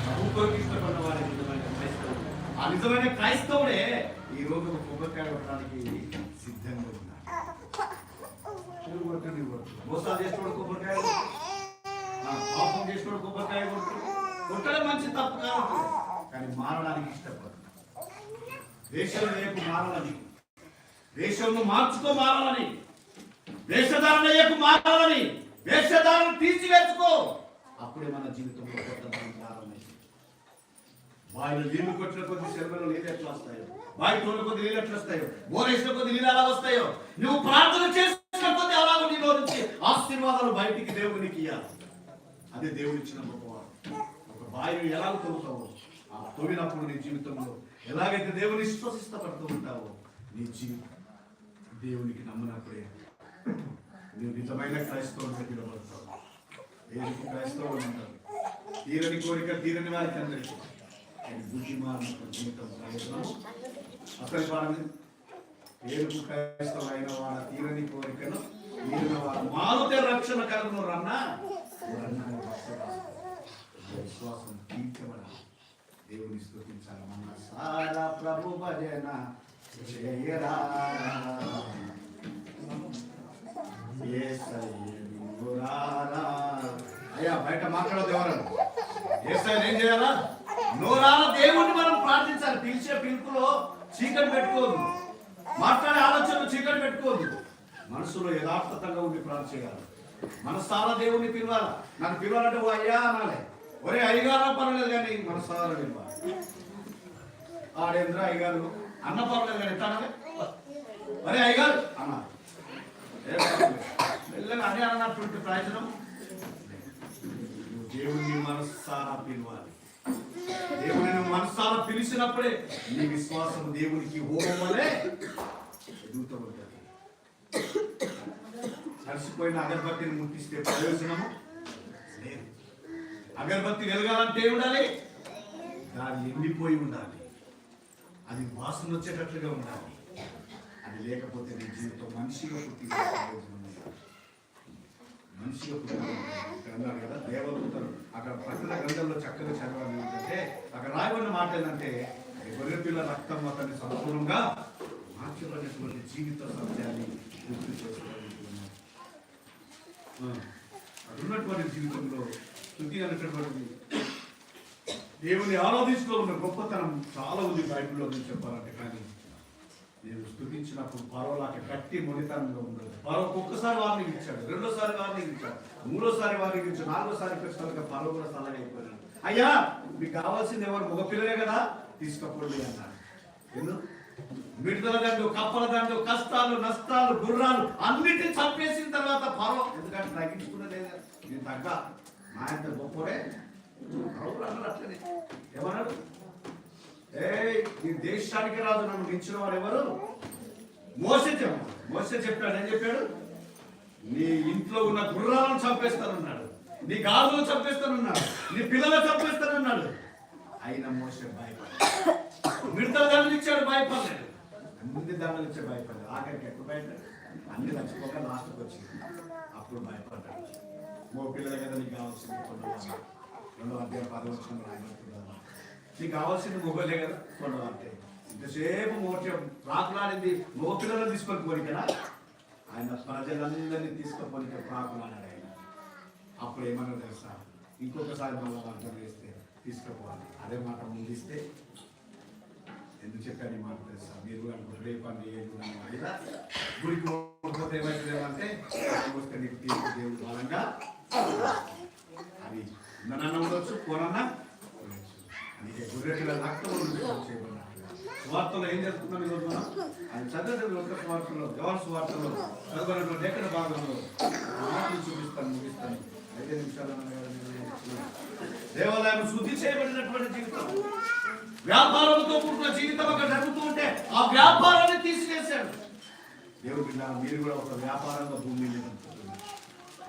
ప్రభుత్వం ఇష్టపడిన వారి నిజమైన క్రైస్తవుడు. ఆ నిజమైన క్రైస్తవుడే ఈ రోజు కొబ్బరికాయ కొట్టడానికి సిద్ధంగా ఉన్నాడు. మోసాలు చేసినోడు కొబ్బరికాయ, పాపం చేసినోడు కొబ్బరికాయ కొట్టడం మంచి తప్పు కాదు. కానీ మారడానికి ఇష్టపడు. దేశంలో రేపు మారాలని, దేశంలో మార్చుకో మారాలని, వేషధారణకు మారాలని, వేషధారణ తీసివేసుకో. అప్పుడే మన జీవితంలో కొత్త ప్రారంభమైంది. బావిలో నీళ్లు కొట్టిన కొద్ది శరీరంలో నీళ్ళు ఎట్లా వస్తాయో, బావి తోడు కొద్ది నీళ్ళు ఎట్లా వస్తాయో, బోరేసిన కొద్ది నీళ్ళు ఎలా వస్తాయో, నువ్వు ప్రార్థన చేసిన కొద్ది అలాగో నీలో నుంచి ఆశీర్వాదాలు బయటికి దేవునికి ఇవ్వాలి. అదే దేవుడు ఇచ్చిన గొప్పవాడు. ఒక బావిని ఎలాగ తవ్వుతావో, ఆ తవ్వినప్పుడు నీ జీవితంలో ఎలాగైతే దేవుని విశ్వసిస్తపడుతూ ఉంటావో, నీ జీవితం దేవునికి నమ్మనప్పుడే నువ్వు నిజమైన క్రైస్తవుడిగా పిలువబడతావు. దేవునికి క్రైస్తవుడు అంటారు. తీరని కోరిక తీరని వారికి అందరికీ, బుద్ధిమాన జీవితం ప్రయోజనం అసలు వాడిని. ఏడుపు క్రైస్తవులు అయిన వాళ్ళ తీరని కోరికను తీరిన వారు మారుతే రక్షణ కలుగును రన్నా విశ్వాసం తీర్చబడాలి. దేవుని స్తుతించాలి. మన సారా ప్రభు భజన చేయరా, అయ్యా బయట మాట్లాడదు ఎవరన్నా. ఏసయ్యను ఏం చేయాలా? నోరాల దేవుణ్ణి మనం ప్రార్థించాలి. పిలిచే పిలుపులో చీకటి పెట్టుకోదు, మాట్లాడే ఆలోచనలు చీకటి పెట్టుకోదు. మనసులో యథార్థతంగా ఉండి ప్రార్థన చేయాలి. మనసారా దేవుణ్ణి పిలవాలి. నన్ను పిలవాలంటే ఓ అయ్యా అనాలి. ఒరే అయ్యగారా పర్వాలేదు, కానీ మనసారా పిలవాలి. ఆడేంద్ర అయ్యగారు అన్న పర్లేదు కానీ ఎట్లా అనాలి? అరే అయ్యగారు అన్నారు. మెల్లగా అదే అన్నటువంటి ప్రయోజనం. దేవుని మనస్సారా పిలవాలి. దేవుని మనస్సారా పిలిచినప్పుడే నీ విశ్వాసం దేవునికి హోమం వలె ఎదుగుతూ ఉంటుంది. కలిసిపోయిన అగరబత్తిని ముట్టిస్తే ప్రయోజనము లేదు. అగరబత్తి వెలగాలంటే ఉండాలి, దాన్ని ఎండిపోయి ఉండాలి, అది వాసన వచ్చేటట్లుగా ఉండాలి. అది లేకపోతే నీ జీవితం మనిషిగా పుట్టి మనిషిగా పుట్టి అన్నారు కదా దేవదూతలు. అక్కడ ప్రకటన గ్రంథంలో చక్కగా చదవాలి ఏంటంటే అక్కడ రాయబడిన మాట ఏంటంటే గొర్రె పిల్ల రక్తం అతన్ని సంపూర్ణంగా మార్చబడినటువంటి జీవిత సత్యాన్ని గుర్తు చేసుకోవాలనుకున్నాను. ఉన్నటువంటి జీవితంలో స్తుతి అనేటటువంటి దేవుని ఆరాధిస్తూ ఉన్న గొప్పతనం చాలా ఉంది బైబిల్లో నేను చెప్పాలంటే. కానీ నేను స్తుతించినప్పుడు పరోలాక గట్టి మొనితనంగా ఉండదు. పరోకి ఒక్కసారి వార్నింగ్ ఇచ్చాడు, రెండోసారి వార్నింగ్ ఇచ్చాడు, మూడోసారి వార్నింగ్ ఇచ్చాడు, నాలుగోసారి ప్రశ్నలుగా పరో కూడా సలహా అయిపోయాడు. అయ్యా మీకు కావాల్సింది ఎవరు? మగపిల్లలే కదా, తీసుకపోండి అన్నాడు. ఎందుకు? విడుదల దండు, కప్పల దండు, కష్టాలు నష్టాలు గుర్రాలు అన్నిటిని చంపేసిన తర్వాత పరో ఎందుకంటే తగ్గించుకున్నదే నేను తగ్గ నా ఎంత గొప్పడే అన్నారు. అట్లనే ఏమన్నాడు? ఈ దేశానికి రాదు నన్ను మించిన వాడు ఎవరు? మోసే చెప్పాడు. ఏం చెప్పాడు? నీ ఇంట్లో ఉన్న గుర్రాలను చంపేస్తానన్నాడు, నీ గాజులు చంపేస్తానన్నాడు, నీ పిల్లలు చంపేస్తానన్నాడు. అయినా మోసే భయపడ్డాడు. మిడతల దండలు ఇచ్చాడు, భయపడలేదు. అన్ని దండలు ఇచ్చాడు, భయపడ్డాడు. ఆఖరికి ఎప్పుడు భయపడ్డాడు? అన్ని చచ్చిపోక లాస్ట్కి వచ్చింది, అప్పుడు భయపడ్డాడు. మో పిల్లల కదా నీకు కావాల్సింది 2వ అధ్యాయం 10వ వచనంలో రాయబడుతుంది. నీకు కావాల్సింది మొగలే కదా 2వ అధ్యాయం. ఇంతసేపు మోసం ప్రాకులాడింది మగ పిల్లలను తీసుకొని పోనికడా? ఆయన ప్రజలందరినీ తీసుకొని ప్రాకులాడాడు ఆయన. అప్పుడు ఏమన్నా తెలుసా? ఇంకొకసారి మళ్ళీ అర్థం చేస్తే తీసుకుపోవాలి. అదే మాట ముందిస్తే ఎందుకు చెప్పాను ఈ మాట తెలుసా? మీరు అనుకుంటే రేపు అన్ని అయినా గుడికి పోతే ఏమైతే వస్తే నీకు దేవుడు బలంగా అది నన్ను ఉండొచ్చు, పోనన్నా అందుకే గొర్రెల రక్తం చేయబడినట్లుగా స్వార్థలో ఏం జరుగుతుందని ఈరోజు మనం అది చదువు ఒక స్వార్థలో గౌరవ స్వార్థలో చదువుకున్నటువంటి ఎక్కడ భాగంలో మాటలు చూపిస్తాను, ముగిస్తాను. 5 నిమిషాలు దేవాలయం శుద్ధి చేయబడినటువంటి జీవితం, వ్యాపారంతో కూడిన జీవితం అక్కడ జరుగుతూ ఉంటే ఆ వ్యాపారాన్ని తీసివేశాడు దేవుడు. మీరు కూడా ఒక వ్యాపారంగా భూమి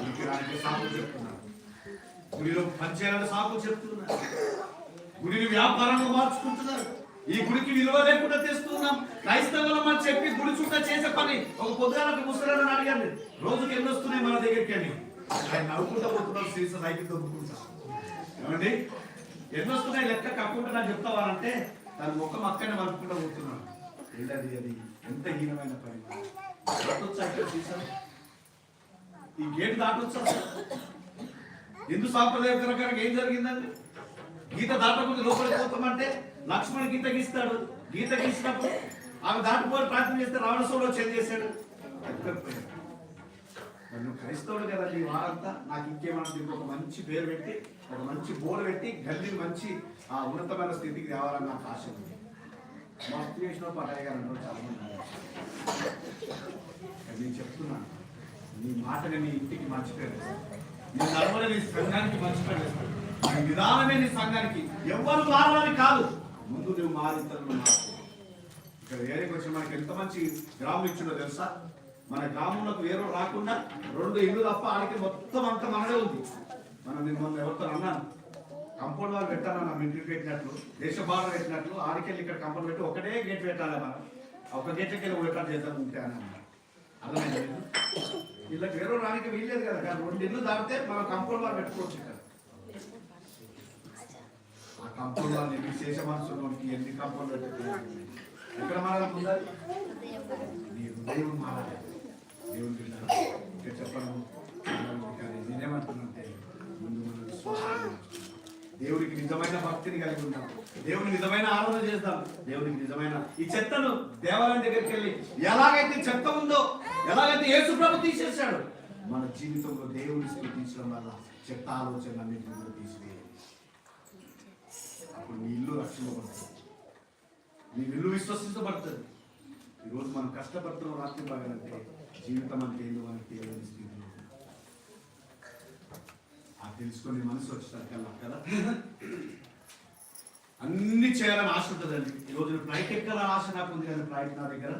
ఉడికిరానికి సాకులు చెప్తున్నారు, గుడిలో పనిచేయాలని సాకులు చెప్తున్నారు, గుడిని వ్యాపారంగా మార్చుకుంటున్నారు. ఈ గుడికి విలువ లేకుండా తెస్తున్నాం. క్రైస్తవులు మనం చెప్పి గుడి చుట్టూ చేసే పని ఒక పొద్దుగాలకు ముసలాన్ని అడిగాను, రోజుకి ఎన్ని వస్తున్నాయి మన దగ్గరికి అని. ఆయన నవ్వుకుంటా పోతున్నారు, శ్రీస సైకిల్ తొక్కుకుంటా. ఏమండి ఎన్ని వస్తున్నాయి లెక్క కాకుండా నాకు చెప్తావాలంటే దాని ముఖం అక్కడనే మలుపుకుంటూ పోతున్నాను. ఏంటది? అది ఎంత హీనమైన పని. దాటొచ్చా ఇక్కడ శ్రీస? ఈ గేట్ దాటొచ్చా? హిందూ సాంప్రదాయ ప్రకారం ఏం జరిగిందండి? గీత దాటకుండా లోపలికి పోతామంటే లక్ష్మణ్ గీత గీస్తాడు, గీత గీసినప్పుడు ఆమె దాటిపోయి ప్రార్థన చేస్తే రావణసోలో చేంజ్ చేశాడు. నువ్వు క్రైస్తవుడు కదండి, వారంతా నాకు ఇంకేమన్నా ఒక మంచి పేరు పెట్టి ఒక మంచి బోర్డు పెట్టి గల్లీని మంచి ఆ ఉన్నతమైన స్థితికి తేవాలని నాకు ఆశ ఉంది. మస్తు చేసిన పటాయి గారు అంటారు చాలా మంది. నేను చెప్తున్నాను, నీ మాటని నీ ఇంటికి మంచి పేరు వేస్తాను, నీ నడవని నీ సంఘానికి మంచి పేరు వేస్తాను, నీ విధానమే నీ సంఘానికి. ఎవరు మారాలని కాదు, ముందు నువ్వు మారితలను మార్చు. ఇక్కడ ఏరికి వచ్చి మనకి ఎంత మంచి గ్రామం ఇచ్చిందో తెలుసా? మన గ్రామంలోకి వేరే రాకుండా 2 ఇళ్ళు తప్ప ఆడికి మొత్తం అంతా మనదే ఉంది. మనం మొన్న ఎవరితో అన్నాను, కంపౌండ్ వాళ్ళు పెట్టాను, నా ఇంటికి పెట్టినట్లు దేశ బాధ పెట్టినట్లు ఆడికెళ్ళి ఇక్కడ కంపౌండ్ పెట్టి ఒకటే గేట్ పెట్టాలి, మనం ఒక గేట్లకి వెళ్ళి ఒకటా చేద్దాం ఉంటే అని అన్నాను. అర్థమైంది? వీళ్ళకి వేరే రానికి వీల్లేదు కదా, కానీ 2 ఇళ్ళు దాటితే మనం కంపౌండ్ వాళ్ళు పెట్టుకోవచ్చు. ఇక్కడ ఆ కంపౌండ్ వాళ్ళు విశేష మనసులోనికి ఎన్ని కంపౌండ్ పెట్టుకోవాలి. ఎక్కడ మారాలి? నీ హృదయం మారాలి. దేవుని బిడ్డ ఇక్కడ చెప్పడం కానీ నేనేమంటున్నంటే ముందు మన విశ్వాసాన్ని దేవుడికి నిజమైన భక్తిని కలిగి ఉన్నాం, దేవుని నిజమైన ఆరాధన చేద్దాం. దేవునికి నిజమైన ఈ చెత్తను దేవాలయం దగ్గరికి వెళ్ళి ఎలాగైతే చెత్త ఉందో, ఎలాగైతే యేసు ప్రభు తీసేశాడు, మన జీవితంలో దేవుని స్తుతించడం వల్ల చెత్త ఆలోచనలన్నింటినీ కూడా తీసివేయాలి. అప్పుడు నీ ఇల్లు రక్షించబడుతుంది, నీ విల్లు విశ్వసించబడుతుంది. ఈరోజు మనం కష్టపడుతున్నాం రాత్రి బాగాలంటే జీవితం అంటే ఏందో మనకి తెలియని స్థితిలో ఆ తెలుసుకొని మనసు వచ్చినకల్లా కదా అన్ని చేయాలని ఆశ ఉంటుందండి. ఈరోజు ఫ్లైట్ ఎక్కాలని ఆశ నాకు ఉంది, కానీ ఫ్లైట్ నా దగ్గర